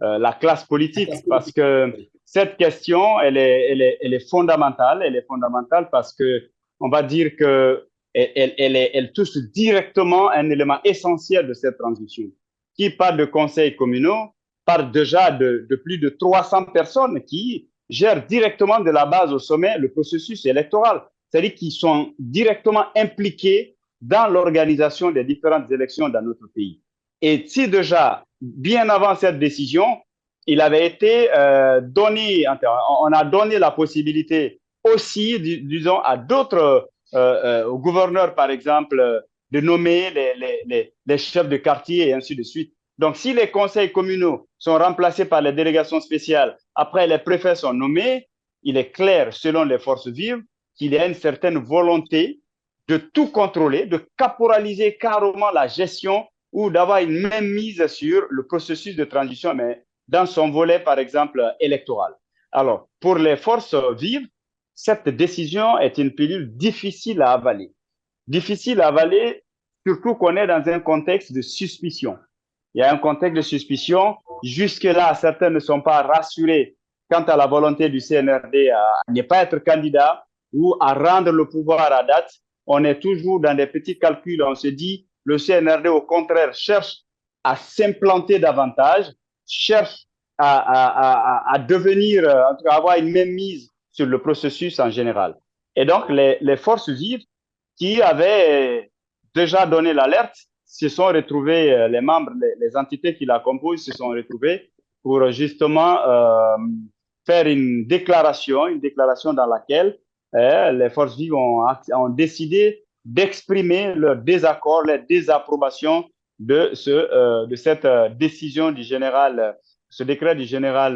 la classe politique, parce que cette question, elle est fondamentale. Elle est fondamentale parce que on va dire que elle touche directement un élément essentiel de cette transition. Qui parle de conseils communaux, parle déjà de plus de 300 personnes qui gèrent directement de la base au sommet le processus électoral, c'est-à-dire qui sont directement impliqués dans l'organisation des différentes élections dans notre pays. Et si déjà, bien avant cette décision, il avait été donné, on a donné la possibilité aussi, disons, à d'autres aux gouverneurs, par exemple, de nommer les chefs de quartier et ainsi de suite. Donc, si les conseils communaux sont remplacés par les délégations spéciales, après les préfets sont nommés, il est clair, selon les forces vives, qu'il y a une certaine volonté de tout contrôler, de caporaliser carrément la gestion ou d'avoir une même mise sur le processus de transition, mais dans son volet, par exemple, électoral. Alors, pour les forces vives, cette décision est une pilule difficile à avaler. Difficile à avaler, surtout qu'on est dans un contexte de suspicion. Il y a un contexte de suspicion. Jusque-là, certains ne sont pas rassurés quant à la volonté du CNRD à ne pas être candidat ou à rendre le pouvoir à date. On est toujours dans des petits calculs. On se dit, le CNRD, au contraire, cherche à s'implanter davantage, cherche à devenir, en tout cas, avoir une même mise sur le processus en général. Et donc, les forces vives qui avaient déjà donné l'alerte se sont retrouvées, les membres, les entités qui la composent se sont retrouvées pour justement faire une déclaration dans laquelle les forces vives ont décidé d'exprimer leur désaccord, leur désapprobation de cette décision du général, ce décret du général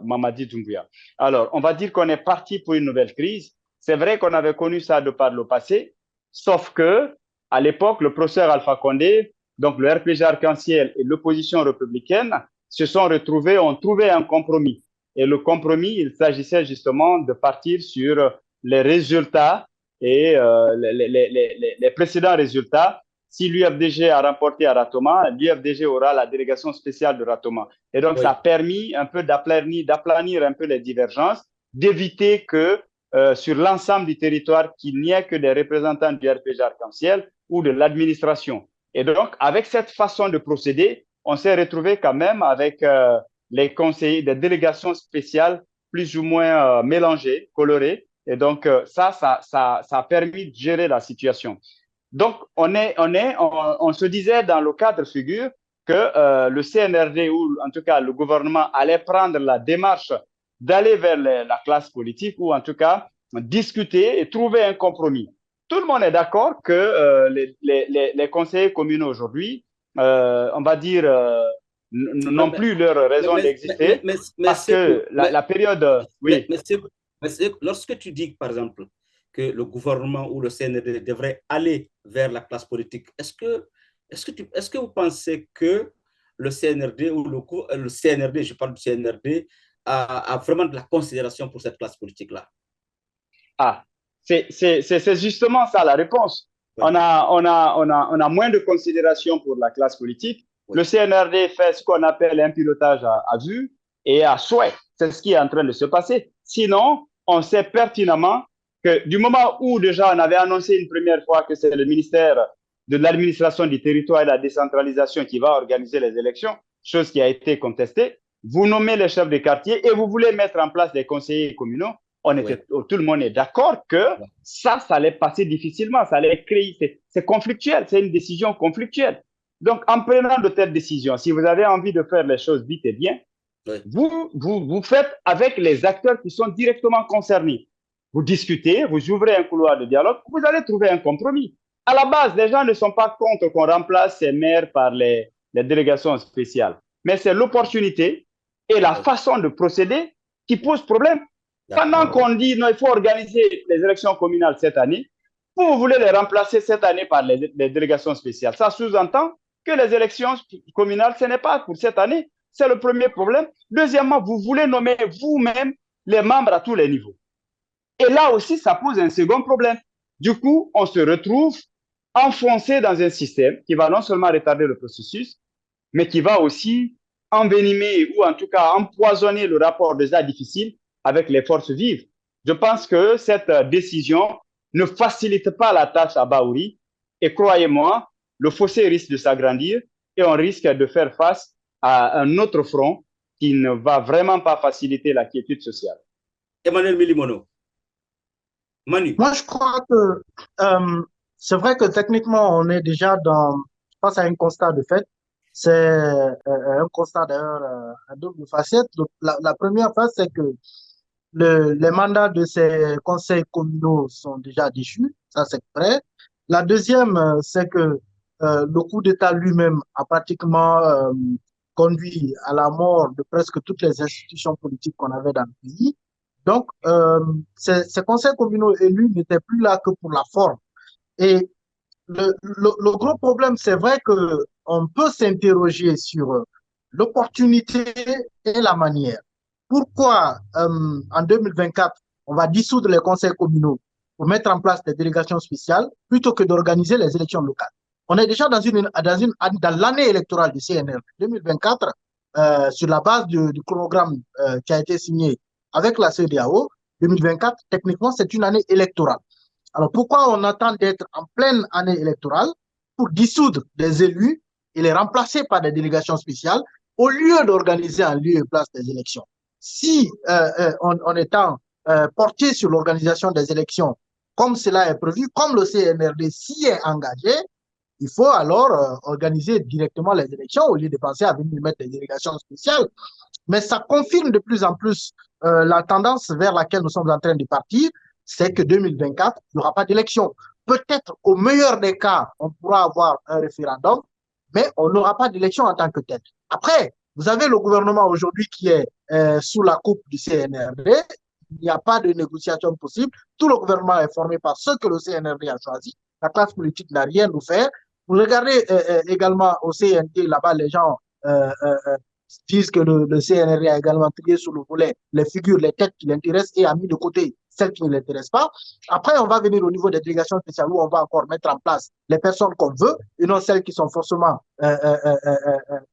Mamadi Doumbouya. Alors, on va dire qu'on est parti pour une nouvelle crise. C'est vrai qu'on avait connu ça de par le passé, sauf que à l'époque, le professeur Alpha Condé, donc le RPG Arc-en-Ciel et l'opposition républicaine se sont retrouvés, ont trouvé un compromis. Et le compromis, il s'agissait justement de partir sur les résultats et les précédents résultats. Si l'UFDG a remporté à Ratoma, l'UFDG aura la délégation spéciale de Ratoma. Et donc, ça a permis un peu d'aplanir un peu les divergences, d'éviter que sur l'ensemble du territoire, qu'il n'y ait que des représentants du RPG Arc-en-Ciel ou de l'administration. Et donc, avec cette façon de procéder, on s'est retrouvé quand même avec les conseillers, des délégations spéciales plus ou moins mélangées, colorées. Et donc, ça a permis de gérer la situation. Donc, on se disait dans le cadre figure que le CNRD ou en tout cas le gouvernement allait prendre la démarche d'aller vers la classe politique ou en tout cas discuter et trouver un compromis. Tout le monde est d'accord que les conseillers communaux aujourd'hui on va dire, n'ont plus leur raison d'exister parce que la période... Oui. Lorsque tu dis, par exemple, que le gouvernement ou le CNRD devrait aller vers la classe politique, est-ce que vous pensez que le CNRD ou le CNRD, je parle du CNRD, a vraiment de la considération pour cette classe politique-là? Ah, c'est justement ça la réponse. Oui. On a moins de considération pour la classe politique. Oui. Le CNRD fait ce qu'on appelle un pilotage à vue et à souhait. C'est ce qui est en train de se passer. Sinon, on sait pertinemment que du moment où déjà on avait annoncé une première fois que c'est le ministère de l'administration du territoire et de la décentralisation qui va organiser les élections, chose qui a été contestée, vous nommez les chefs de quartier et vous voulez mettre en place des conseillers communaux. Tout le monde est d'accord que ça allait passer difficilement, ça allait créer, c'est conflictuel, c'est une décision conflictuelle. Donc, en prenant de telles décisions, si vous avez envie de faire les choses vite et bien, vous faites avec les acteurs qui sont directement concernés. Vous discutez, vous ouvrez un couloir de dialogue, vous allez trouver un compromis. À la base, les gens ne sont pas contre qu'on remplace ces maires par les délégations spéciales, mais c'est l'opportunité et la façon de procéder qui pose problème. Pendant qu'on dit non, il faut organiser les élections communales cette année, vous voulez les remplacer cette année par les délégations spéciales. Ça sous-entend que les élections communales, ce n'est pas pour cette année. C'est le premier problème. Deuxièmement, vous voulez nommer vous-même les membres à tous les niveaux. Et là aussi, ça pose un second problème. Du coup, on se retrouve enfoncé dans un système qui va non seulement retarder le processus, mais qui va aussi envenimer ou en tout cas empoisonner le rapport déjà difficile avec les forces vives. Je pense que cette décision ne facilite pas la tâche à Bahouri et croyez-moi, le fossé risque de s'agrandir et on risque de faire face à un autre front qui ne va vraiment pas faciliter la quiétude sociale. Emmanuel Milimono. Manu. Moi, je crois que c'est vrai que techniquement, on est déjà face à un constat de fait. C'est un constat d'ailleurs à double facette. La première phase, c'est que les mandats de ces conseils communaux sont déjà déchus, ça c'est vrai. La deuxième, c'est que le coup d'État lui-même a pratiquement conduit à la mort de presque toutes les institutions politiques qu'on avait dans le pays. Donc, ces conseils communaux élus n'étaient plus là que pour la forme. Et le gros problème, c'est vrai que on peut s'interroger sur l'opportunité et la manière. Pourquoi en 2024, on va dissoudre les conseils communaux pour mettre en place des délégations spéciales plutôt que d'organiser les élections locales? On est déjà dans l'année électorale du CNR 2024, sur la base du chronogramme qui a été signé avec la CEDEAO. 2024, techniquement, c'est une année électorale. Alors, pourquoi on attend d'être en pleine année électorale pour dissoudre des élus et les remplacer par des délégations spéciales au lieu d'organiser en lieu et place des élections? Si en étant porté sur l'organisation des élections, comme cela est prévu, comme le CNRD s'y est engagé, il faut alors organiser directement les élections au lieu de penser à venir mettre des délégations spéciales. Mais ça confirme de plus en plus la tendance vers laquelle nous sommes en train de partir, c'est que 2024, il n'y aura pas d'élection. Peut-être au meilleur des cas, on pourra avoir un référendum, mais on n'aura pas d'élection en tant que tel. Après, vous avez le gouvernement aujourd'hui qui est sous la coupe du CNRD. Il n'y a pas de négociation possible. Tout le gouvernement est formé par ceux que le CNRD a choisi. La classe politique n'a rien à faire. Vous regardez également au CNT, là-bas, les gens disent que le CNRD a également trié sur le volet les figures, les têtes qui l'intéressent et a mis de côté celles qui ne l'intéressent pas. Après, on va venir au niveau des délégations spéciales où on va encore mettre en place les personnes qu'on veut et non celles qui sont forcément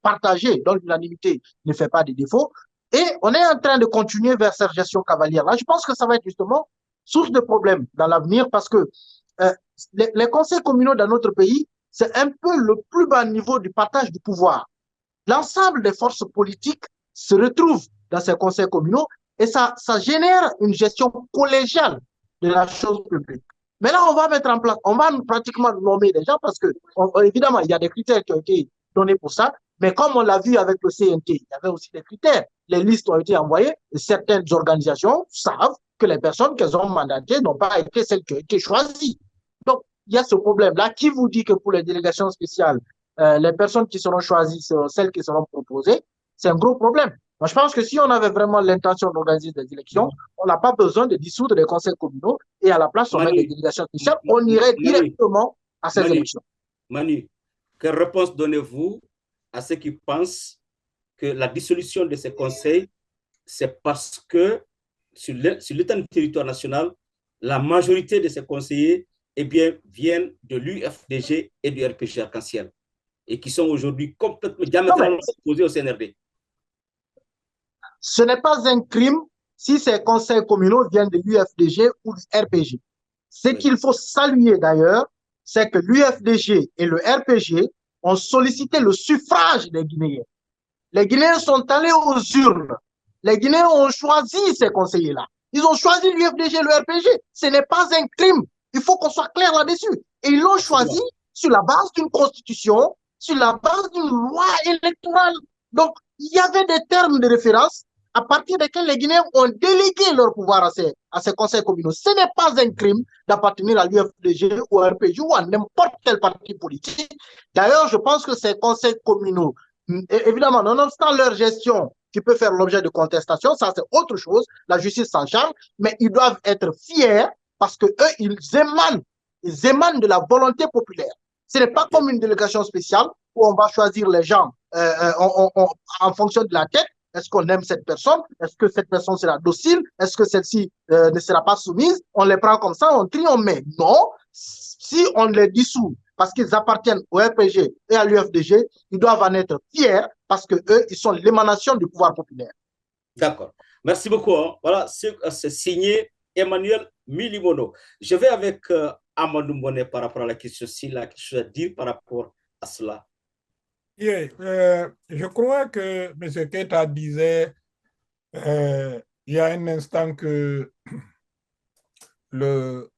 partagées, dont l'unanimité ne fait pas de défaut. Et on est en train de continuer vers cette gestion cavalière-là. Je pense que ça va être justement source de problèmes dans l'avenir parce que les conseils communaux dans notre pays, c'est un peu le plus bas niveau du partage du pouvoir. L'ensemble des forces politiques se retrouvent dans ces conseils communaux et ça génère une gestion collégiale de la chose publique. Mais là, on va mettre en place, on va pratiquement nommer des gens parce que, évidemment, il y a des critères qui ont été donnés pour ça, mais comme on l'a vu avec le CNT, il y avait aussi des critères. Les listes ont été envoyées et certaines organisations savent que les personnes qu'elles ont mandatées n'ont pas été celles qui ont été choisies. Donc, il y a ce problème-là. Qui vous dit que pour les délégations spéciales, les personnes qui seront choisies seront celles qui seront proposées, c'est un gros problème. Moi, je pense que si on avait vraiment l'intention d'organiser des élections, on n'a pas besoin de dissoudre les conseils communaux et à la place, on met des délégations spéciales, on irait directement à ces élections. Manu, quelle réponse donnez-vous à ceux qui pensent que la dissolution de ces conseils, c'est parce que sur l'étendue du territoire national, la majorité de ces conseillers viennent de l'UFDG et du RPG Arc-en-Ciel et qui sont aujourd'hui complètement diamétralement opposés au CNRD. Ce n'est pas un crime si ces conseils communaux viennent de l'UFDG ou du RPG. Ce qu'il faut saluer d'ailleurs, c'est que l'UFDG et le RPG ont sollicité le suffrage des Guinéens. Les Guinéens sont allés aux urnes. Les Guinéens ont choisi ces conseillers-là. Ils ont choisi l'UFDG et le RPG. Ce n'est pas un crime. Il faut qu'on soit clair là-dessus. Et ils l'ont choisi sur la base d'une constitution, sur la base d'une loi électorale. Donc, il y avait des termes de référence à partir desquels les Guinéens ont délégué leur pouvoir à ces conseils communaux. Ce n'est pas un crime d'appartenir à l'UFDG ou à RPG ou à n'importe quel parti politique. D'ailleurs, je pense que ces conseils communaux, évidemment, nonobstant leur gestion qui peut faire l'objet de contestation, ça c'est autre chose, la justice s'en charge, mais ils doivent être fiers parce que eux, ils émanent de la volonté populaire. Ce n'est pas comme une délégation spéciale où on va choisir les gens en fonction de la tête. Est-ce qu'on aime cette personne? Est-ce que cette personne sera docile? Est-ce que celle-ci ne sera pas soumise? On les prend comme ça, on trie, on met. Non, si on les dissout parce qu'ils appartiennent au RPG et à l'UFDG, ils doivent en être fiers parce qu'eux, ils sont l'émanation du pouvoir populaire. D'accord. Merci beaucoup. Voilà, c'est signé Emmanuel Milimono. Je vais avec Amadou Mboné par rapport à la question s'il a quelque chose à dire par rapport à cela. Je crois que M. Keita disait il y a un instant que le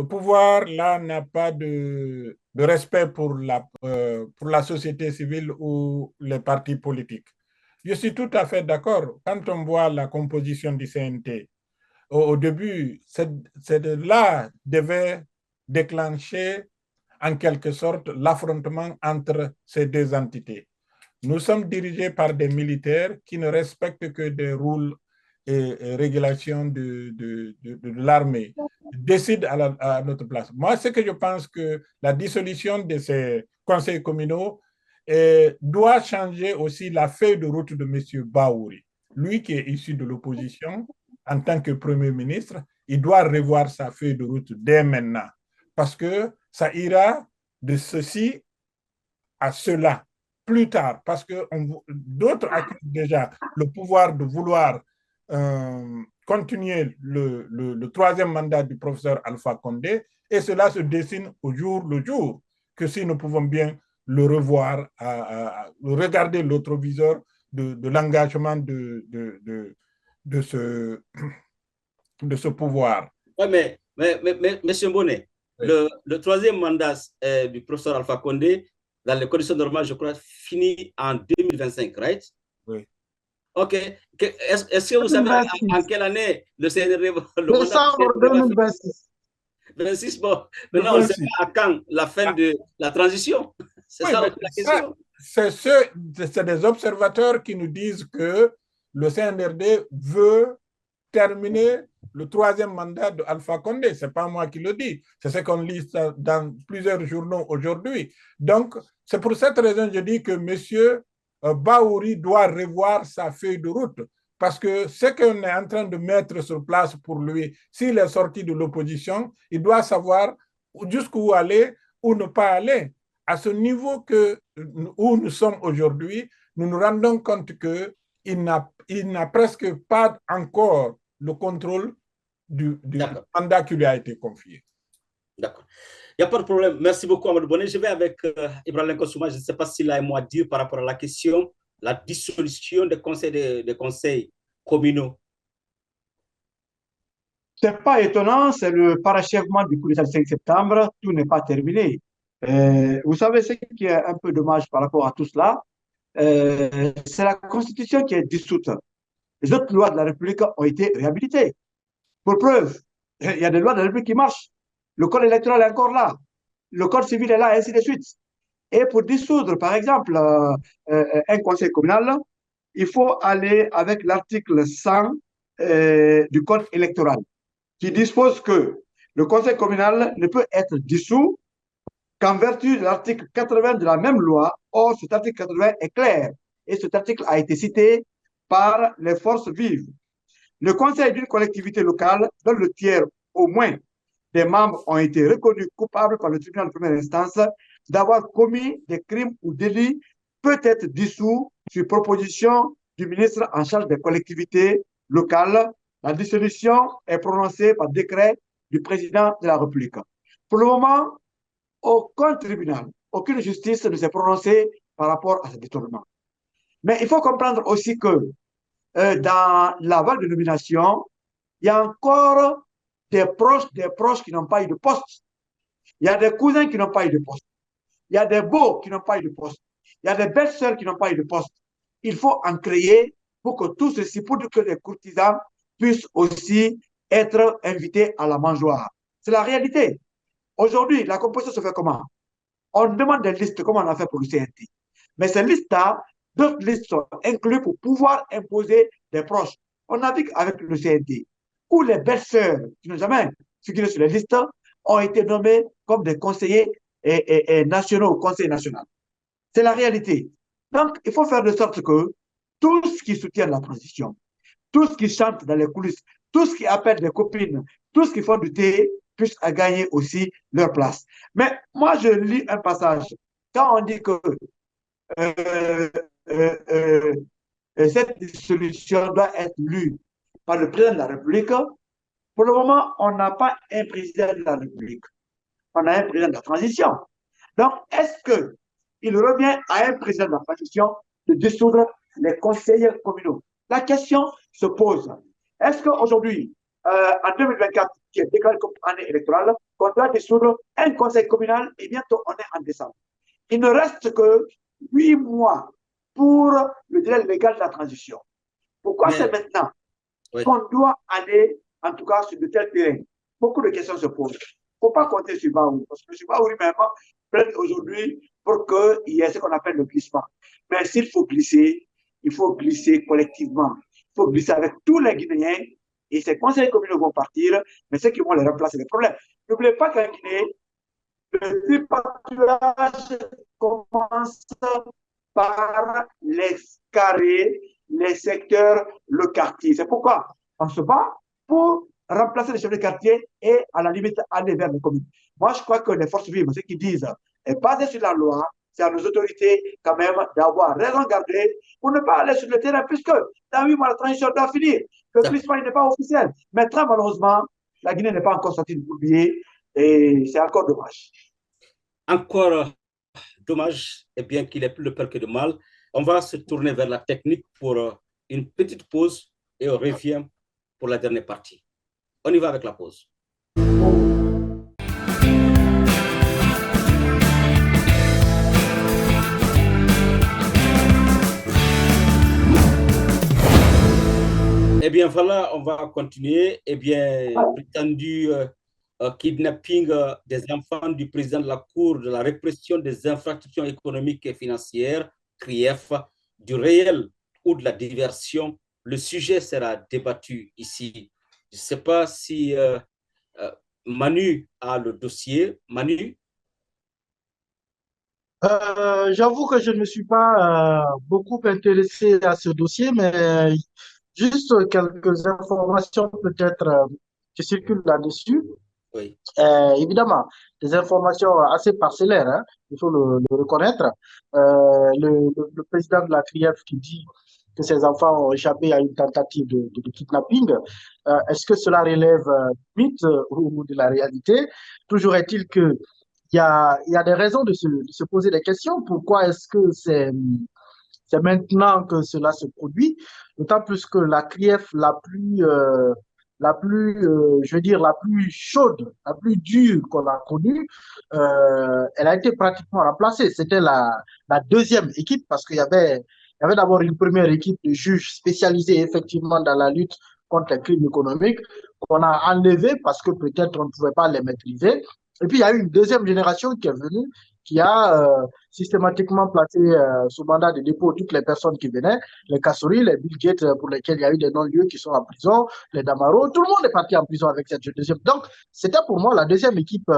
pouvoir, là, n'a pas de respect pour la société civile ou les partis politiques. Je suis tout à fait d'accord. Quand on voit la composition du CNT, au début, là devait déclencher en quelque sorte l'affrontement entre ces deux entités. Nous sommes dirigés par des militaires qui ne respectent que des rôles et régulations de l'armée, décident à notre place. Moi, c'est que je pense que la dissolution de ces conseils communaux doit changer aussi la feuille de route de M. Baouri. Lui qui est issu de l'opposition, en tant que Premier ministre, il doit revoir sa feuille de route dès maintenant, parce que ça ira de ceci à cela plus tard, parce que d'autres accusent déjà le pouvoir de vouloir continuer le troisième mandat du professeur Alpha Condé, et cela se dessine au jour le jour, que si nous pouvons bien le revoir, regarder l'autre viseur de l'engagement de ce pouvoir. Oui, mais M. Bonnet, oui. Le troisième mandat du professeur Alpha Condé, dans les conditions normales, je crois, finit en 2025, right? Oui. OK. Est-ce que vous savez en quelle année le CNRD... Décembre 2026. 26, bon. Maintenant, on ne sait pas à quand la fin de la transition. C'est oui, ça la question. C'est des observateurs qui nous disent que le CNRD veut terminer le troisième mandat d'Alpha Condé. Ce n'est pas moi qui le dis. C'est ce qu'on lit dans plusieurs journaux aujourd'hui. Donc, c'est pour cette raison que je dis que M. Baouri doit revoir sa feuille de route. Parce que ce qu'on est en train de mettre sur place pour lui, s'il est sorti de l'opposition, il doit savoir jusqu'où aller ou ne pas aller. À ce niveau où nous sommes aujourd'hui, nous nous rendons compte qu'il n'a presque pas encore le contrôle du mandat qui lui a été confié. D'accord. Il n'y a pas de problème. Merci beaucoup, Amadou Bonnet. Je vais avec Ibrahim Kosouma. Je ne sais pas s'il a un mot à dire par rapport à la question, la dissolution des conseils communaux. Ce n'est pas étonnant, c'est le parachèvement du coup d'État du 5 septembre. Tout n'est pas terminé. Vous savez, ce qui est un peu dommage par rapport à tout cela, c'est la Constitution qui est dissoute. Les autres lois de la République ont été réhabilitées. Pour preuve, il y a des lois de la République qui marchent. Le code électoral est encore là. Le code civil est là, et ainsi de suite. Et pour dissoudre, par exemple, un conseil communal, il faut aller avec l'article 100 du code électoral, qui dispose que le conseil communal ne peut être dissous qu'en vertu de l'article 80 de la même loi. Or, cet article 80 est clair et cet article a été cité par les forces vives. Le conseil d'une collectivité locale, dont le tiers au moins des membres ont été reconnus coupables par le tribunal de première instance d'avoir commis des crimes ou délits, peut être dissous sur proposition du ministre en charge des collectivités locales. La dissolution est prononcée par décret du président de la République. Pour le moment, aucun tribunal, aucune justice ne s'est prononcée par rapport à ce détournement. Mais il faut comprendre aussi que dans la vague de nomination, il y a encore des proches qui n'ont pas eu de poste. Il y a des cousins qui n'ont pas eu de poste. Il y a des beaux qui n'ont pas eu de poste. Il y a des belles-sœurs qui n'ont pas eu de poste. Il faut en créer pour que tout ceci, pour que les courtisans puissent aussi être invités à la mangeoire. C'est la réalité. Aujourd'hui, la composition se fait comment? On demande des listes comme on a fait pour le CNT. Mais ces listes-là, d'autres listes sont incluses pour pouvoir imposer des proches. On a vu avec le CNT, où les belles-sœurs qui n'ont jamais figuré sur les listes ont été nommées comme des conseillers nationaux au Conseil national. C'est la réalité. Donc, il faut faire de sorte que tous qui soutiennent la transition, tous qui chantent dans les coulisses, tous qui appellent des copines, tous qui font du thé, puissent gagner aussi leur place. Mais moi, je lis un passage. Quand on dit que cette dissolution doit être lue par le président de la République, pour le moment, on n'a pas un président de la République. On a un président de la transition. Donc, est-ce qu'il revient à un président de la transition de dissoudre les conseillers communaux? La question se pose. Est-ce qu'aujourd'hui, en 2024, qui est déclaré comme année électorale, on doit dissoudre un conseil communal et bientôt on est en décembre? Il ne reste que 8 mois pour le délai légal de la transition. Pourquoi c'est maintenant qu'on doit aller, en tout cas, sur de tels terrains? Beaucoup de questions se posent. Il ne faut pas compter sur Baouri, parce que sur Baouri même plaide aujourd'hui pour qu'il y ait ce qu'on appelle le glissement. Mais s'il faut glisser, il faut glisser collectivement. Il faut glisser avec tous les Guinéens et ces conseils communaux vont partir, mais ceux qui vont les remplacer, les problèmes. N'oubliez pas qu'en Guinée, le tripatouillage commence par les carrés, les secteurs, le quartier. C'est pourquoi on se bat pour remplacer les chefs de quartier et à la limite aller vers les communes. Moi, je crois que les forces vives, ce qu'ils disent, est basé sur la loi. C'est à nos autorités quand même d'avoir raison gardée pour ne pas aller sur le terrain, puisque dans 8 mois, la transition doit finir. Le glissement n'est pas officiel. Mais très malheureusement, la Guinée n'est pas encore sortie du bourbier et c'est encore dommage. Encore dommage, et bien qu'il ait plus de peur que de mal. On va se tourner vers la technique pour une petite pause et on revient pour la dernière partie. On y va avec la pause. Eh bien, voilà, on va continuer. Eh bien, prétendu kidnapping des enfants du président de la Cour de la répression des infractions économiques et financières, CRIEF, du réel ou de la diversion. Le sujet sera débattu ici. Je ne sais pas si Manu a le dossier. Manu? J'avoue que je ne me suis pas beaucoup intéressé à ce dossier, mais juste quelques informations peut-être qui circulent là-dessus. Oui. Évidemment, des informations assez parcellaires, hein, il faut le reconnaître. Le président de la CRIEF qui dit que ses enfants ont échappé à une tentative de kidnapping, est-ce que cela relève du mythe ou de la réalité? Toujours est-il que il y a des raisons de se poser des questions. Pourquoi est-ce que c'est maintenant que cela se produit? D'autant plus que la CRIEF je veux dire, la plus chaude, la plus dure qu'on a connue, elle a été pratiquement remplacée. C'était la deuxième équipe parce qu'il y avait d'abord une première équipe de juges spécialisés effectivement dans la lutte contre les crimes économiques qu'on a enlevée parce que peut-être on ne pouvait pas les maîtriser. Et puis, il y a eu une deuxième génération qui est venue, qui a systématiquement placé sous mandat de dépôt toutes les personnes qui venaient, les Kassouri, les Bill Gates pour lesquels il y a eu des non-lieux qui sont en prison, les Damaro, tout le monde est parti en prison avec cette deuxième. Donc, c'était pour moi la deuxième équipe.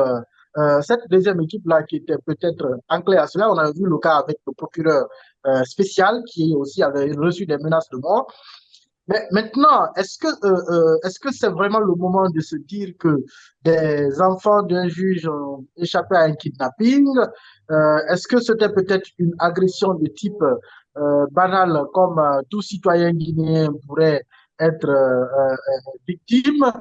Cette deuxième équipe-là qui était peut-être enclée à cela, on a vu le cas avec le procureur spécial qui aussi avait reçu des menaces de mort. Mais maintenant, est-ce que c'est vraiment le moment de se dire que des enfants d'un juge ont échappé à un kidnapping? Est-ce que c'était peut-être une agression de type banal comme tout citoyen guinéen pourrait être victime?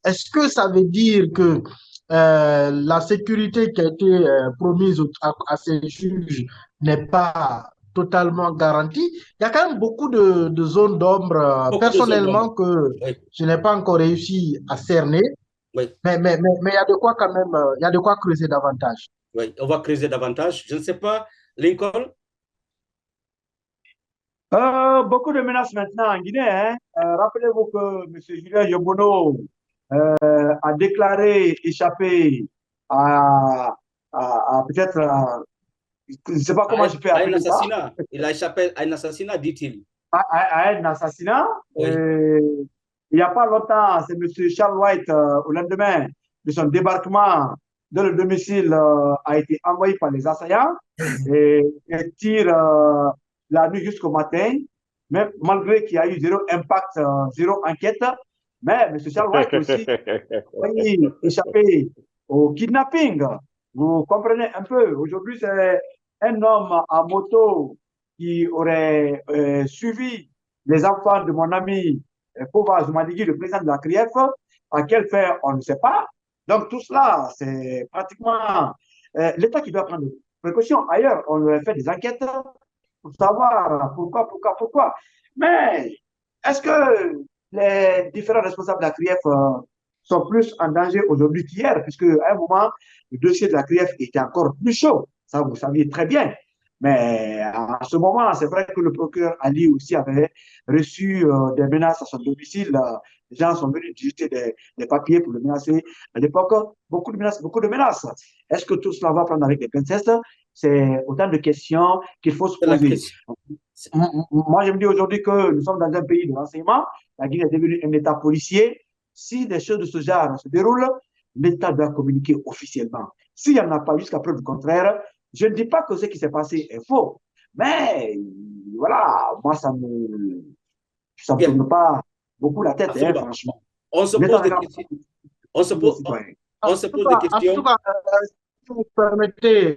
Est-ce que ça veut dire que la sécurité qui a été promise à ces juges n'est pas totalement garantie? Il y a quand même beaucoup de zones d'ombre, personnellement, que Oui. je n'ai pas encore réussi à cerner. Oui. Mais il y a de quoi quand même, il y a de quoi creuser davantage. Oui, on va creuser davantage. Je ne sais pas, Lincoln? Beaucoup de menaces maintenant en Guinée. Hein. Rappelez-vous que M. Julien Yobono a déclaré échapper à peut-être, je ne sais pas comment je peux appeler un assassinat. Ça. Il a échappé à un assassinat, dit-il. À un assassinat. Oui. Il n'y a pas longtemps, c'est M. Charles White, au lendemain de son débarquement dans le domicile, a été envoyé par les assaillants et tire la nuit jusqu'au matin, même malgré qu'il y a eu zéro impact, zéro enquête. Mais M. Charles White aussi a échappé au kidnapping. Vous comprenez un peu. Aujourd'hui, c'est un homme à moto qui aurait suivi les enfants de mon ami Pouva Zoumadigui, le président de la CRIEF. À quel fait, on ne sait pas. Donc, tout cela, c'est pratiquement l'État qui doit prendre des précautions. Ailleurs, on aurait fait des enquêtes pour savoir pourquoi. Mais est-ce que les différents responsables de la CRIEF sont plus en danger aujourd'hui qu'hier, puisque à un moment, le dossier de la CRIEF était encore plus chaud. Ça, vous saviez très bien. Mais à ce moment, c'est vrai que le procureur Ali aussi avait reçu des menaces à son domicile. Les gens sont venus digiter des papiers pour le menacer. À l'époque, beaucoup de menaces. Est-ce que tout cela va prendre avec des pincettes? C'est autant de questions qu'il faut se poser. Moi, je me dis aujourd'hui que nous sommes dans un pays de renseignement. La Guinée est devenue un État policier. Si des choses de ce genre se déroulent, l'État doit communiquer officiellement. S'il n'y en a pas jusqu'à preuve du contraire, je ne dis pas que ce qui s'est passé est faux. Mais voilà, moi, ça ne me tourne pas beaucoup la tête, hein, franchement. On se pose des questions. On se pose des questions. En tout cas, si vous permettez,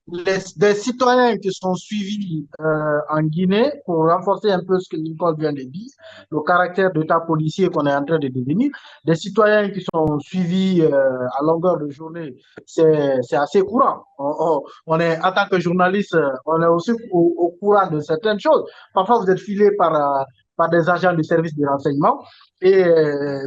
des citoyens qui sont suivis en Guinée, pour renforcer un peu ce que Nicole vient de dire, le caractère d'État policier qu'on est en train de devenir, des citoyens qui sont suivis à longueur de journée, c'est assez courant. On est, en tant que journaliste, on est aussi au courant de certaines choses. Parfois, vous êtes filé par des agents du service de renseignement. Et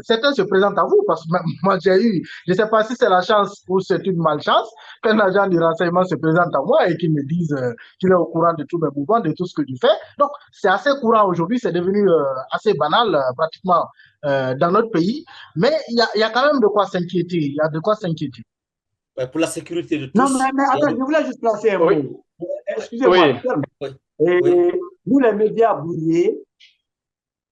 certains se présentent à vous, parce que moi j'ai eu, je ne sais pas si c'est la chance ou c'est une malchance, qu'un agent du renseignement se présente à moi et qu'il me dise qu'il est au courant de tous mes mouvements, de tout ce que tu fais. Donc c'est assez courant aujourd'hui, c'est devenu assez banal pratiquement dans notre pays, mais il y a quand même de quoi s'inquiéter, il y a de quoi s'inquiéter. Ouais, pour la sécurité de tous. Non, mais attends, je voulais juste placer un mot. Excusez-moi. Nous, les médias brouillés,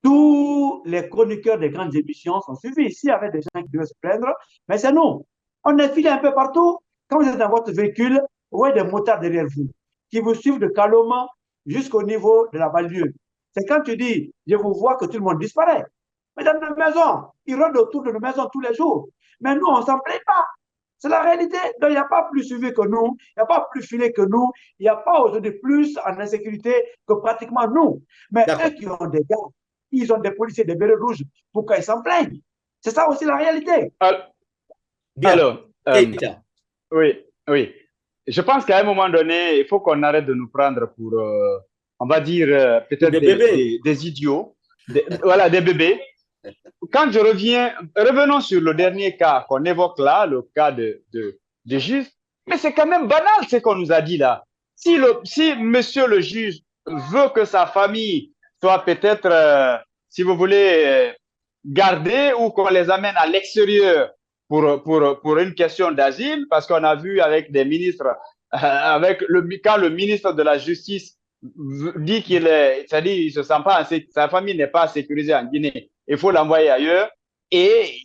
tous les chroniqueurs des grandes émissions sont suivis. Ici, il y avait des gens qui devaient se plaindre, mais c'est nous. On est filé un peu partout. Quand vous êtes dans votre véhicule, vous voyez des motards derrière vous qui vous suivent de Kaloma jusqu'au niveau de la banlieue. C'est quand tu dis, je vous vois que tout le monde disparaît. Mais dans nos maisons, ils rôdent autour de nos maisons tous les jours. Mais nous, on ne s'en plaint pas. C'est la réalité. Donc, il n'y a pas plus suivi que nous, il n'y a pas plus filé que nous, il n'y a pas aujourd'hui plus en insécurité que pratiquement nous. Mais eux qui ont des gars, ils ont des policiers, des bérets rouges, pourquoi ils s'en plaignent? C'est ça aussi la réalité. Alors, oui. Je pense qu'à un moment donné, il faut qu'on arrête de nous prendre pour, on va dire, peut-être des idiots, des bébés. Quand je revenons sur le dernier cas qu'on évoque là, le cas de juge, mais c'est quand même banal ce qu'on nous a dit là. Si monsieur le juge veut que sa famille soit peut-être, si vous voulez, gardée ou qu'on les amène à l'extérieur pour une question d'asile, parce qu'on a vu avec des ministres, quand le ministre de la Justice dit qu'il est, c'est-à-dire il se sent pas, sa famille n'est pas sécurisée en Guinée, il faut l'envoyer ailleurs. Et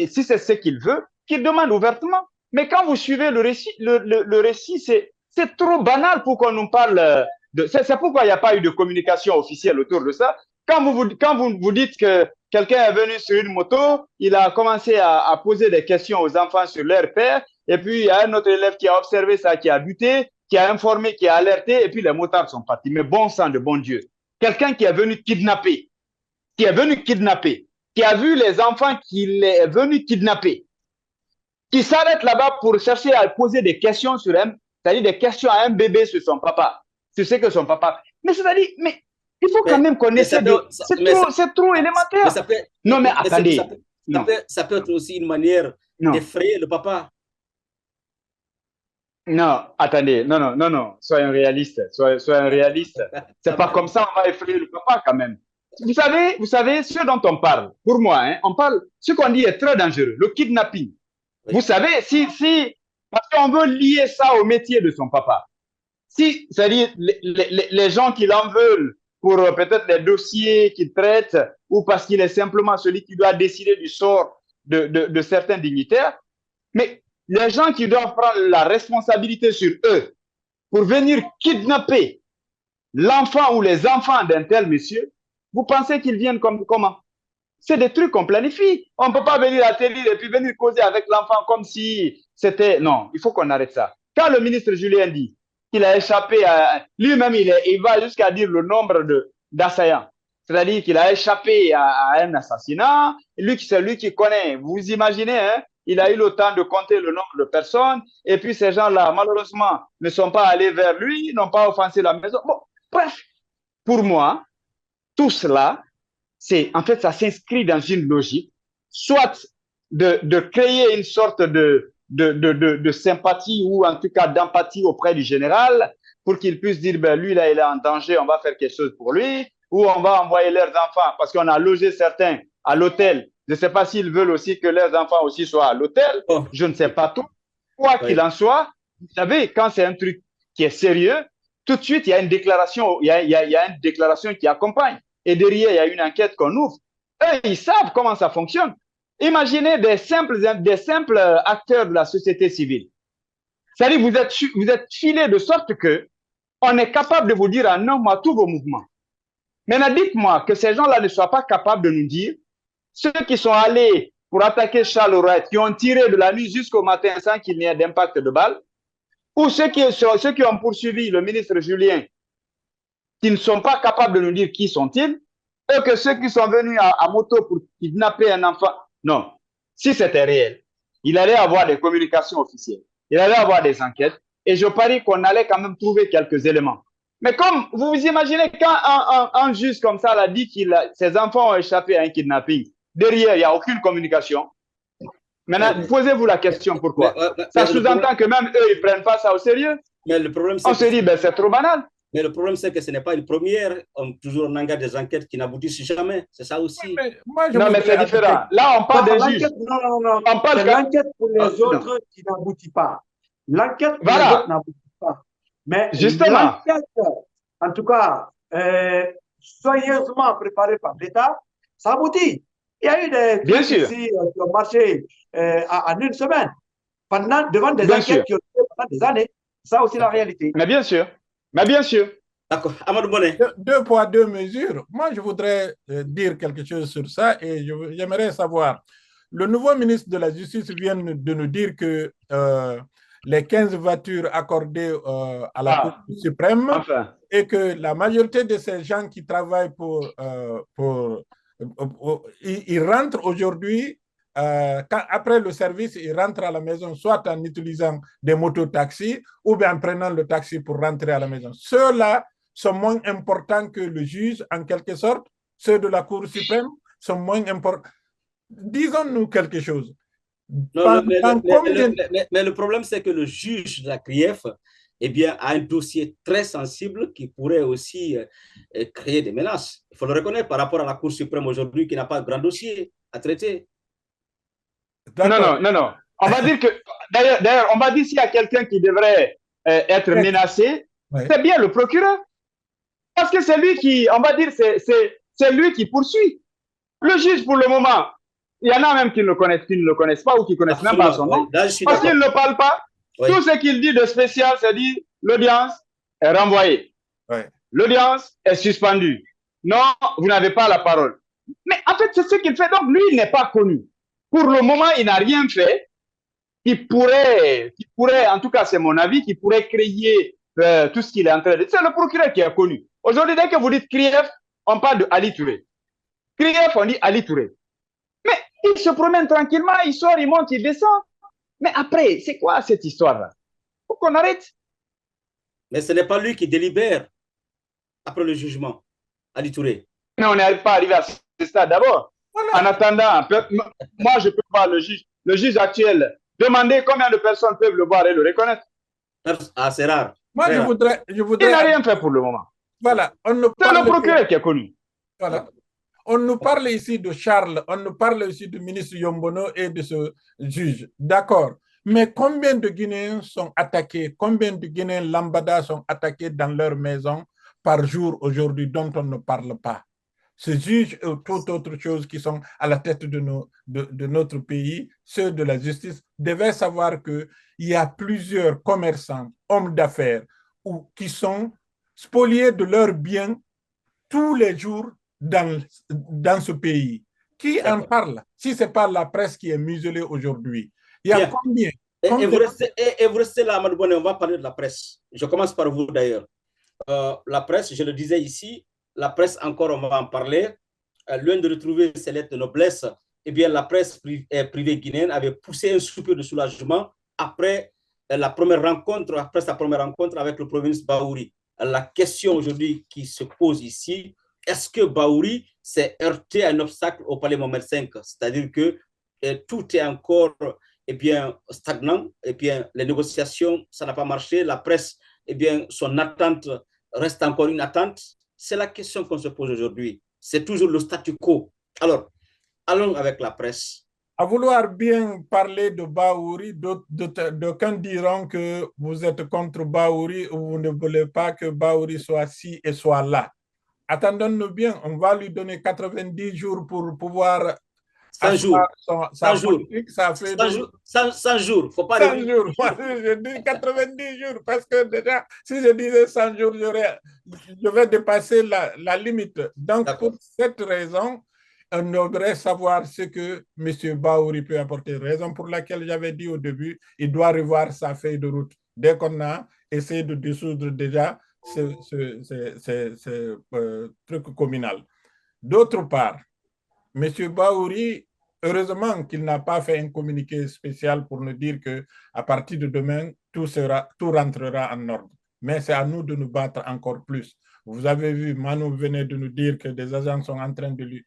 si c'est ce qu'il veut, qu'il demande ouvertement. Mais quand vous suivez le récit, le récit, c'est trop banal pour qu'on nous parle de. C'est pourquoi il n'y a pas eu de communication officielle autour de ça. Quand vous dites que quelqu'un est venu sur une moto, il a commencé à poser des questions aux enfants sur leur père, et puis il y a un autre élève qui a observé ça, qui a buté, qui a informé, qui a alerté, et puis les motards sont partis. Mais bon sang de bon Dieu. Quelqu'un qui est venu kidnapper, qui a vu les enfants qu'il est venu kidnapper, qui s'arrête là-bas pour chercher à poser des questions sur un, c'est-à-dire des questions à un bébé sur son papa, sur ce que son papa. Mais c'est-à-dire, mais il faut quand même qu'on essaie de. C'est trop élémentaire. Non, mais attendez. Ça peut être aussi une manière d'effrayer le papa. Non, attendez, non, soyons réalistes, soyons réalistes. C'est pas comme ça on va effrayer le papa quand même. Vous savez, ce dont on parle, pour moi, hein, on parle, ce qu'on dit est très dangereux, le kidnapping. Oui. Vous savez, parce qu'on veut lier ça au métier de son papa. C'est-à-dire, les gens qui l'en veulent pour peut-être les dossiers qu'il traite, ou parce qu'il est simplement celui qui doit décider du sort de certains dignitaires, mais les gens qui doivent prendre la responsabilité sur eux pour venir kidnapper l'enfant ou les enfants d'un tel monsieur, vous pensez qu'ils viennent comment? C'est des trucs qu'on planifie. On ne peut pas venir atterrir et puis venir causer avec l'enfant comme si c'était... Non, il faut qu'on arrête ça. Quand le ministre Julien dit qu'il a échappé à... Lui-même, il va jusqu'à dire le nombre d'assaillants. C'est-à-dire qu'il a échappé à un assassinat. C'est lui qui connaît. Vous imaginez, hein? Il a eu le temps de compter le nombre de personnes. Et puis ces gens-là, malheureusement, ne sont pas allés vers lui, n'ont pas offensé la maison. Bon, bref, pour moi, tout cela, en fait, ça s'inscrit dans une logique, soit de créer une sorte de sympathie ou en tout cas d'empathie auprès du général pour qu'il puisse dire, ben, lui, là, il est en danger, on va faire quelque chose pour lui, ou on va envoyer leurs enfants parce qu'on a logé certains à l'hôtel. Je ne sais pas s'ils veulent aussi que leurs enfants aussi soient à l'hôtel. Oh. Je ne sais pas tout. Quoi qu'il en soit, vous savez, quand c'est un truc qui est sérieux, tout de suite, il y a une déclaration, il y a une déclaration qui accompagne. Et derrière, il y a une enquête qu'on ouvre. Eux, ils savent comment ça fonctionne. Imaginez des simples acteurs de la société civile. C'est-à-dire, vous êtes filés de sorte que on est capable de vous dire en un mois tous vos mouvements. Maintenant, dites-moi que ces gens-là ne soient pas capables de nous dire ceux qui sont allés pour attaquer Charles Wright, qui ont tiré de la nuit jusqu'au matin sans qu'il n'y ait d'impact de balles, ou ceux qui ont poursuivi le ministre Julien, qui ne sont pas capables de nous dire qui sont-ils, et que ceux qui sont venus à moto pour kidnapper un enfant. Non, si c'était réel, il allait avoir des communications officielles, il allait avoir des enquêtes, et je parie qu'on allait quand même trouver quelques éléments. Mais comme vous vous imaginez, quand un juge comme ça l'a dit que ses enfants ont échappé à un kidnapping, derrière, il n'y a aucune communication. Maintenant, posez-vous la question pourquoi. Ça sous-entend que même eux, ils ne prennent pas ça au sérieux. Mais le problème, on se dit, ben, c'est trop banal. Mais le problème, c'est que ce n'est pas une première. Toujours, on engage des enquêtes qui n'aboutissent jamais. C'est ça aussi. Oui, mais c'est différent. Là, on parle des juges. Non. C'est l'enquête pour les autres qui n'aboutit pas. L'enquête pour les autres n'aboutit pas. Mais justement, en tout cas, soigneusement préparée par l'État, ça aboutit. Il y a eu des trucs ici qui ont marché en une semaine, devant des enquêtes qui ont été pendant des années. Ça aussi la réalité. Mais bien sûr. D'accord. Amadou Boné. Deux poids, deux mesures. Moi, je voudrais dire quelque chose sur ça et j'aimerais savoir. Le nouveau ministre de la Justice vient de nous dire que les 15 voitures accordées à la Cour suprême et que la majorité de ces gens qui travaillent ils rentrent aujourd'hui, après le service, ils rentrent à la maison soit en utilisant des mototaxis ou bien en prenant le taxi pour rentrer à la maison. Ceux-là sont moins importants que le juge, en quelque sorte. Ceux de la Cour suprême sont moins importants. Disons-nous quelque chose. Non, mais le problème, c'est que le juge de la CRIEF a un dossier très sensible qui pourrait aussi créer des menaces. Il faut le reconnaître par rapport à la Cour suprême aujourd'hui qui n'a pas de grand dossier à traiter. Non, non, non. On va dire que, d'ailleurs, on va dire s'il y a quelqu'un qui devrait être menacé, c'est bien le procureur. Parce que c'est lui qui, on va dire, c'est lui qui poursuit. Le juge, pour le moment, il y en a même qui ne le connaissent pas ou qui ne connaissent même pas son nom. Parce qu'il ne parle pas. Tout ce qu'il dit de spécial, c'est dire l'audience est renvoyée. L'audience est suspendue. Non, vous n'avez pas la parole. Mais en fait, c'est ce qu'il fait. Donc, lui, il n'est pas connu. Pour le moment, il n'a rien fait qui pourrait, en tout cas, c'est mon avis, qui pourrait créer tout ce qu'il est en train de dire. C'est le procureur qui est connu. Aujourd'hui, dès que vous dites Krief, on parle de Ali Touré. Krief, on dit Ali Touré. Mais il se promène tranquillement, il sort, il monte, il descend. Mais après, c'est quoi cette histoire-là? Il faut qu'on arrête. Mais ce n'est pas lui qui délibère après le jugement, Ali Touré. Mais on n'est pas arrivé à ce stade d'abord. Voilà. En attendant, moi, je peux voir le juge actuel. Demander combien de personnes peuvent le voir et le reconnaître. Ah, c'est rare. Moi, je voudrais... Il n'a rien fait pour le moment. Voilà. C'est le procureur qui est connu. Voilà. On nous parle ici de Charles, on nous parle ici du ministre Yombono et de ce juge. D'accord. Mais combien de Guinéens sont attaqués, combien de Guinéens lambada sont attaqués dans leur maison par jour aujourd'hui dont on ne parle pas? Ce juge et toute autre chose qui sont à la tête de notre pays, ceux de la justice, devaient savoir qu'il y a plusieurs commerçants, hommes d'affaires, qui sont spoliés de leurs biens tous les jours dans ce pays. Qui en parle? Si ce n'est pas la presse qui est muselée aujourd'hui. Il y a combien? Et vous restez là, Amadou Bonnet, on va parler de la presse. Je commence par vous d'ailleurs. La presse, je le disais ici, la presse encore, on va en parler. Loin de retrouver ses lettres de noblesse, eh bien, la presse privée guinéenne avait poussé un soupir de soulagement après sa première rencontre avec le Premier ministre Bahouri. La question aujourd'hui qui se pose ici, est-ce que Bahouri s'est heurté à un obstacle au palais Mohamed V? C'est-à-dire que tout est encore stagnant, les négociations, ça n'a pas marché, la presse, son attente reste encore une attente. C'est la question qu'on se pose aujourd'hui. C'est toujours le statu quo. Alors, allons avec la presse. À vouloir bien parler de Bahouri, d'aucuns diront que vous êtes contre Bahouri ou vous ne voulez pas que Bahouri soit ci et soit là. Attendons-nous bien, on va lui donner 90 jours pour pouvoir... 100 jours. 100 jours. Ça fait 100 jours. Faut pas 100 jours. Moi, je dis 90 jours parce que déjà, si je disais 100 jours, je vais dépasser la limite. Donc, pour cette raison, on devrait savoir ce que M. Bahouri peut apporter. Raison pour laquelle j'avais dit au début, il doit revoir sa feuille de route. Dès qu'on a essayé de dissoudre déjà ce truc communal. D'autre part, M. Bahouri, heureusement qu'il n'a pas fait un communiqué spécial pour nous dire qu'à partir de demain, tout rentrera en ordre. Mais c'est à nous de nous battre encore plus. Vous avez vu, Manu venait de nous dire que des agents sont en train de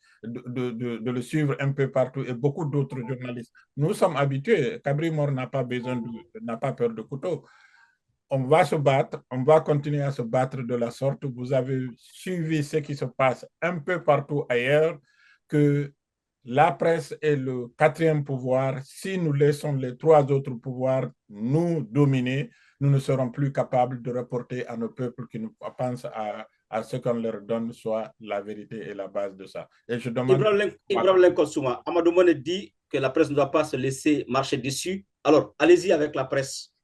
le suivre un peu partout et beaucoup d'autres journalistes. Nous sommes habitués. Kabri Mor n'a pas peur de couteau. On va se battre, on va continuer à se battre de la sorte. Vous avez suivi ce qui se passe un peu partout ailleurs, que la presse est le quatrième pouvoir. Si nous laissons les trois autres pouvoirs nous dominer, nous ne serons plus capables de reporter à nos peuples qui nous pensent à ce qu'on leur donne soit la vérité et la base de ça. Et je demande... Ibrahim Lenkosouma, Amadou Mone dit que la presse ne doit pas se laisser marcher dessus. Alors, allez-y avec la presse.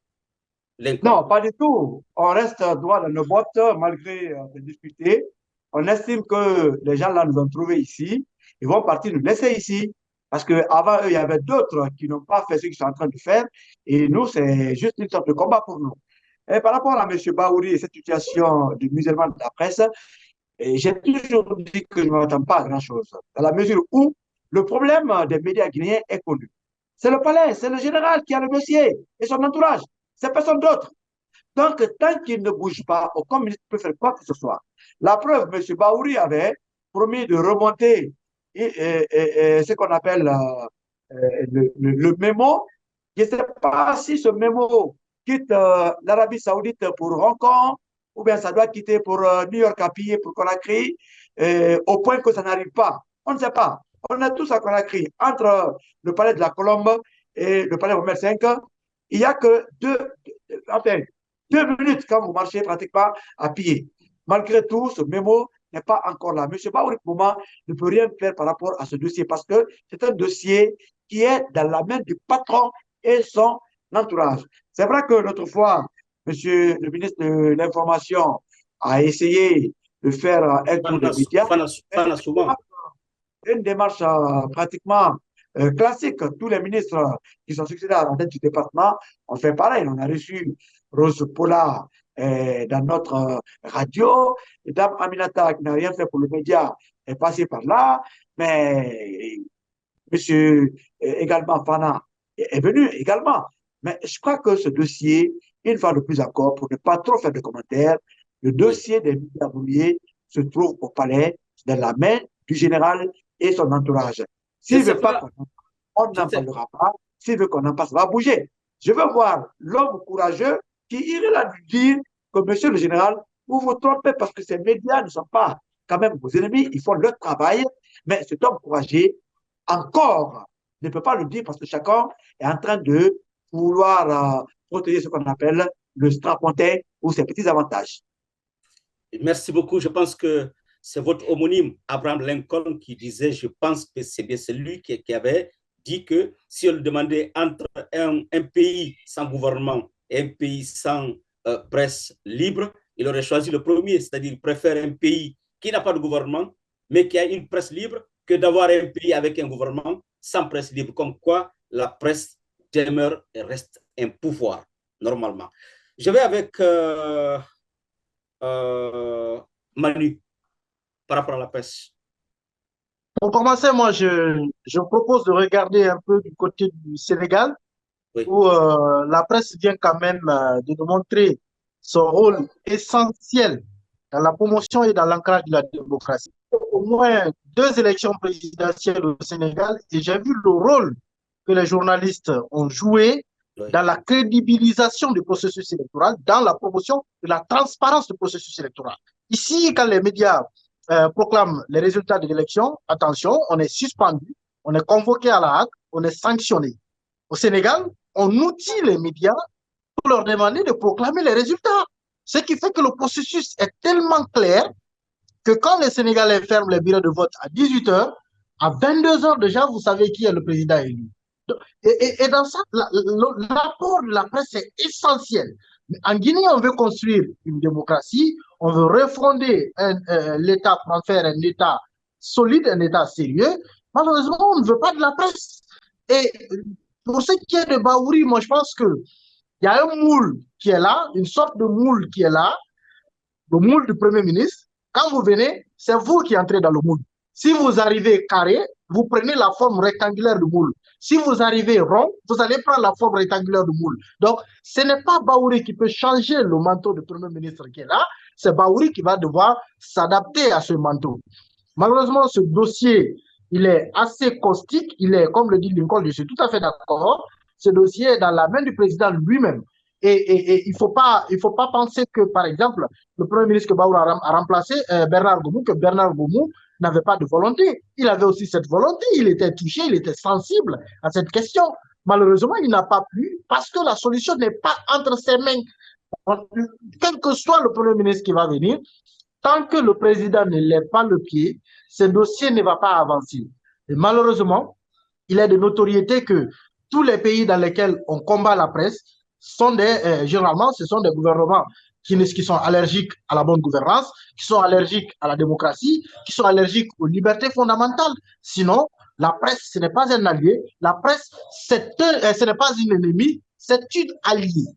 Non, pas du tout. On reste droit dans nos bottes malgré les difficultés. On estime que les gens là nous ont trouvés ici. Ils vont partir nous laisser ici. Parce qu'avant eux, il y avait d'autres qui n'ont pas fait ce qu'ils sont en train de faire. Et nous, c'est juste une sorte de combat pour nous. Et par rapport à M. Bahouri et cette situation du musellement de la presse, j'ai toujours dit que je ne m'attends pas à grand-chose. Dans la mesure où le problème des médias guinéens est connu. C'est le palais, c'est le général qui a le dossier et son entourage. C'est personne d'autre. Donc, tant qu'il ne bouge pas, aucun ministre ne peut faire quoi que ce soit. La preuve, M. Bahouri avait promis de remonter ce qu'on appelle le mémo. Je ne sais pas si ce mémo quitte l'Arabie Saoudite pour Hong Kong, ou bien ça doit quitter pour New York à pied, pour Conakry, au point que ça n'arrive pas. On ne sait pas. On est tous à Conakry, entre le palais de la Colombe et le palais Mohamed V. Il n'y a que enfin, 2 minutes quand vous marchez pratiquement à pied. Malgré tout, ce mémo n'est pas encore là. M. Baourik Mouma ne peut rien faire par rapport à ce dossier parce que c'est un dossier qui est dans la main du patron et son entourage. C'est vrai que l'autre fois, Monsieur le ministre de l'Information a essayé de faire un tour des médias. Une démarche pratiquement classique. Tous les ministres qui sont succédés à la tête du département ont fait pareil. On a reçu Rose Pola dans notre radio. Et Dame Aminata, qui n'a rien fait pour le média, est passée par là. Mais monsieur également Fana est venu également. Mais je crois que ce dossier, une fois de plus encore, pour ne pas trop faire de commentaires, le dossier des médias brouillés se trouve au palais, dans la main du général et son entourage. S'il ne veut pas qu'on n'en parlera pas, s'il veut qu'on en passe, ça va bouger. Je veux voir l'homme courageux qui irait là lui dire que monsieur le général, vous vous trompez parce que ces médias ne sont pas quand même vos ennemis, ils font leur travail, mais cet homme courageux, encore, ne peut pas le dire parce que chacun est en train de vouloir protéger ce qu'on appelle le strapontin ou ses petits avantages. Merci beaucoup. Je pense que c'est votre homonyme, Abraham Lincoln, qui disait, je pense que c'est bien celui qui avait dit que si on le demandait entre un pays sans gouvernement et un pays sans presse libre, il aurait choisi le premier, c'est-à-dire il préfère un pays qui n'a pas de gouvernement, mais qui a une presse libre, que d'avoir un pays avec un gouvernement sans presse libre, comme quoi la presse demeure et reste un pouvoir, normalement. Je vais avec Manu, par rapport à la presse. Pour commencer, moi, je propose de regarder un peu du côté du Sénégal, oui, où la presse vient quand même de nous montrer son rôle essentiel dans la promotion et dans l'ancrage de la démocratie. Au moins 2 élections présidentielles au Sénégal et j'ai vu le rôle que les journalistes ont joué, oui, dans la crédibilisation du processus électoral, dans la promotion de la transparence du processus électoral. Ici, quand les médias proclament les résultats de l'élection, attention, on est suspendu, on est convoqué à la Hague, on est sanctionné. Au Sénégal, on outille les médias pour leur demander de proclamer les résultats. Ce qui fait que le processus est tellement clair que quand les Sénégalais ferment les bureaux de vote à 18 h, à 22 h déjà, vous savez qui est le président élu. Et dans ça, l'apport de la presse est essentiel. En Guinée, on veut construire une démocratie, on veut refonder l'État pour en faire un État solide, un État sérieux. Malheureusement, on ne veut pas de la presse. Et pour ce qui est de Baouri, moi, je pense qu'il y a un moule qui est là, une sorte de moule qui est là, le moule du Premier ministre. Quand vous venez, c'est vous qui entrez dans le moule. Si vous arrivez carré, vous prenez la forme rectangulaire du moule. Si vous arrivez rond, vous allez prendre la forme rectangulaire du moule. Donc, ce n'est pas Baouri qui peut changer le manteau du Premier ministre qui est là, c'est Baouri qui va devoir s'adapter à ce manteau. Malheureusement, ce dossier, il est assez caustique, il est, comme le dit Lincoln, je suis tout à fait d'accord, ce dossier est dans la main du président lui-même. Et il ne faut pas penser que, par exemple, le Premier ministre que Baouri a remplacé, Bernard Goumou, que Bernard Goumou n'avait pas de volonté. Il avait aussi cette volonté, il était touché, il était sensible à cette question. Malheureusement, il n'a pas pu parce que la solution n'est pas entre ses mains. Quel que soit le Premier ministre qui va venir, tant que le président ne lève pas le pied, ce dossier ne va pas avancer. Et malheureusement, il est de notoriété que tous les pays dans lesquels on combat la presse sont généralement, ce sont des gouvernements qui sont allergiques à la bonne gouvernance, qui sont allergiques à la démocratie, qui sont allergiques aux libertés fondamentales. Sinon, la presse, ce n'est pas un allié. La presse, ce n'est pas une ennemie, c'est une alliée.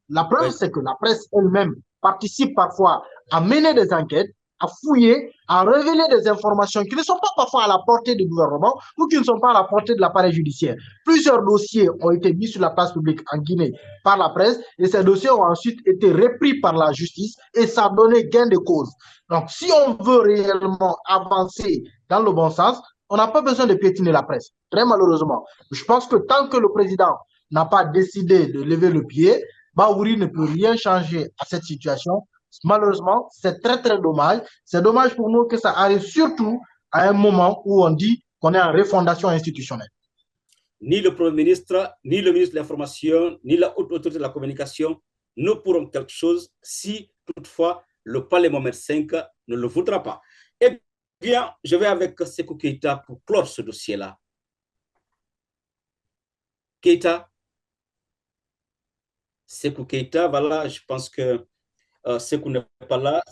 La preuve, c'est que la presse elle-même participe parfois à mener des enquêtes, à fouiller, à révéler des informations qui ne sont pas parfois à la portée du gouvernement ou qui ne sont pas à la portée de l'appareil judiciaire. Plusieurs dossiers ont été mis sur la place publique en Guinée par la presse et ces dossiers ont ensuite été repris par la justice et ça a donné gain de cause. Donc, si on veut réellement avancer dans le bon sens, on n'a pas besoin de piétiner la presse. Très malheureusement. Je pense que tant que le président n'a pas décidé de lever le pied, Baouri ne peut rien changer à cette situation. Malheureusement, c'est très, très dommage. C'est dommage pour nous que ça arrive surtout à un moment où on dit qu'on est en refondation institutionnelle. Ni le Premier ministre, ni le ministre de l'Information, ni la haute autorité de la communication ne pourront quelque chose si toutefois le palais Mohamed V ne le voudra pas. Eh bien, je vais avec Sékou Keïta pour clore ce dossier-là. Keïta, Sékou Keïta, voilà, je pense que Sékou n'est pas là.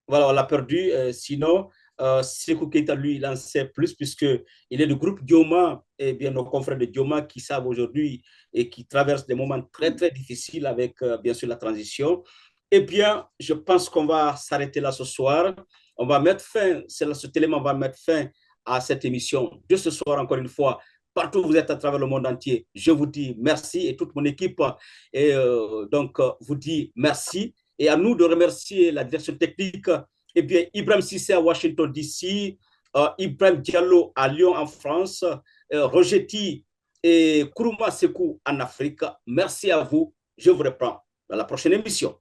Voilà, on l'a perdu. Sinon, Sékou Keïta, lui, il en sait plus puisqu'il est du groupe Dioma, et bien nos confrères de Dioma qui savent aujourd'hui et qui traversent des moments très, très difficiles avec, bien sûr, la transition. Eh bien, je pense qu'on va s'arrêter là ce soir. On va mettre fin, cet élément va mettre fin à cette émission de ce soir, encore une fois. Partout où vous êtes à travers le monde entier, je vous dis merci et toute mon équipe et, vous dit merci. Et à nous de remercier la direction technique, et bien Ibrahim Sissé à Washington DC, Ibrahim Diallo à Lyon en France, Rogeti et Kourouma Sekou en Afrique. Merci à vous. Je vous reprends dans la prochaine émission.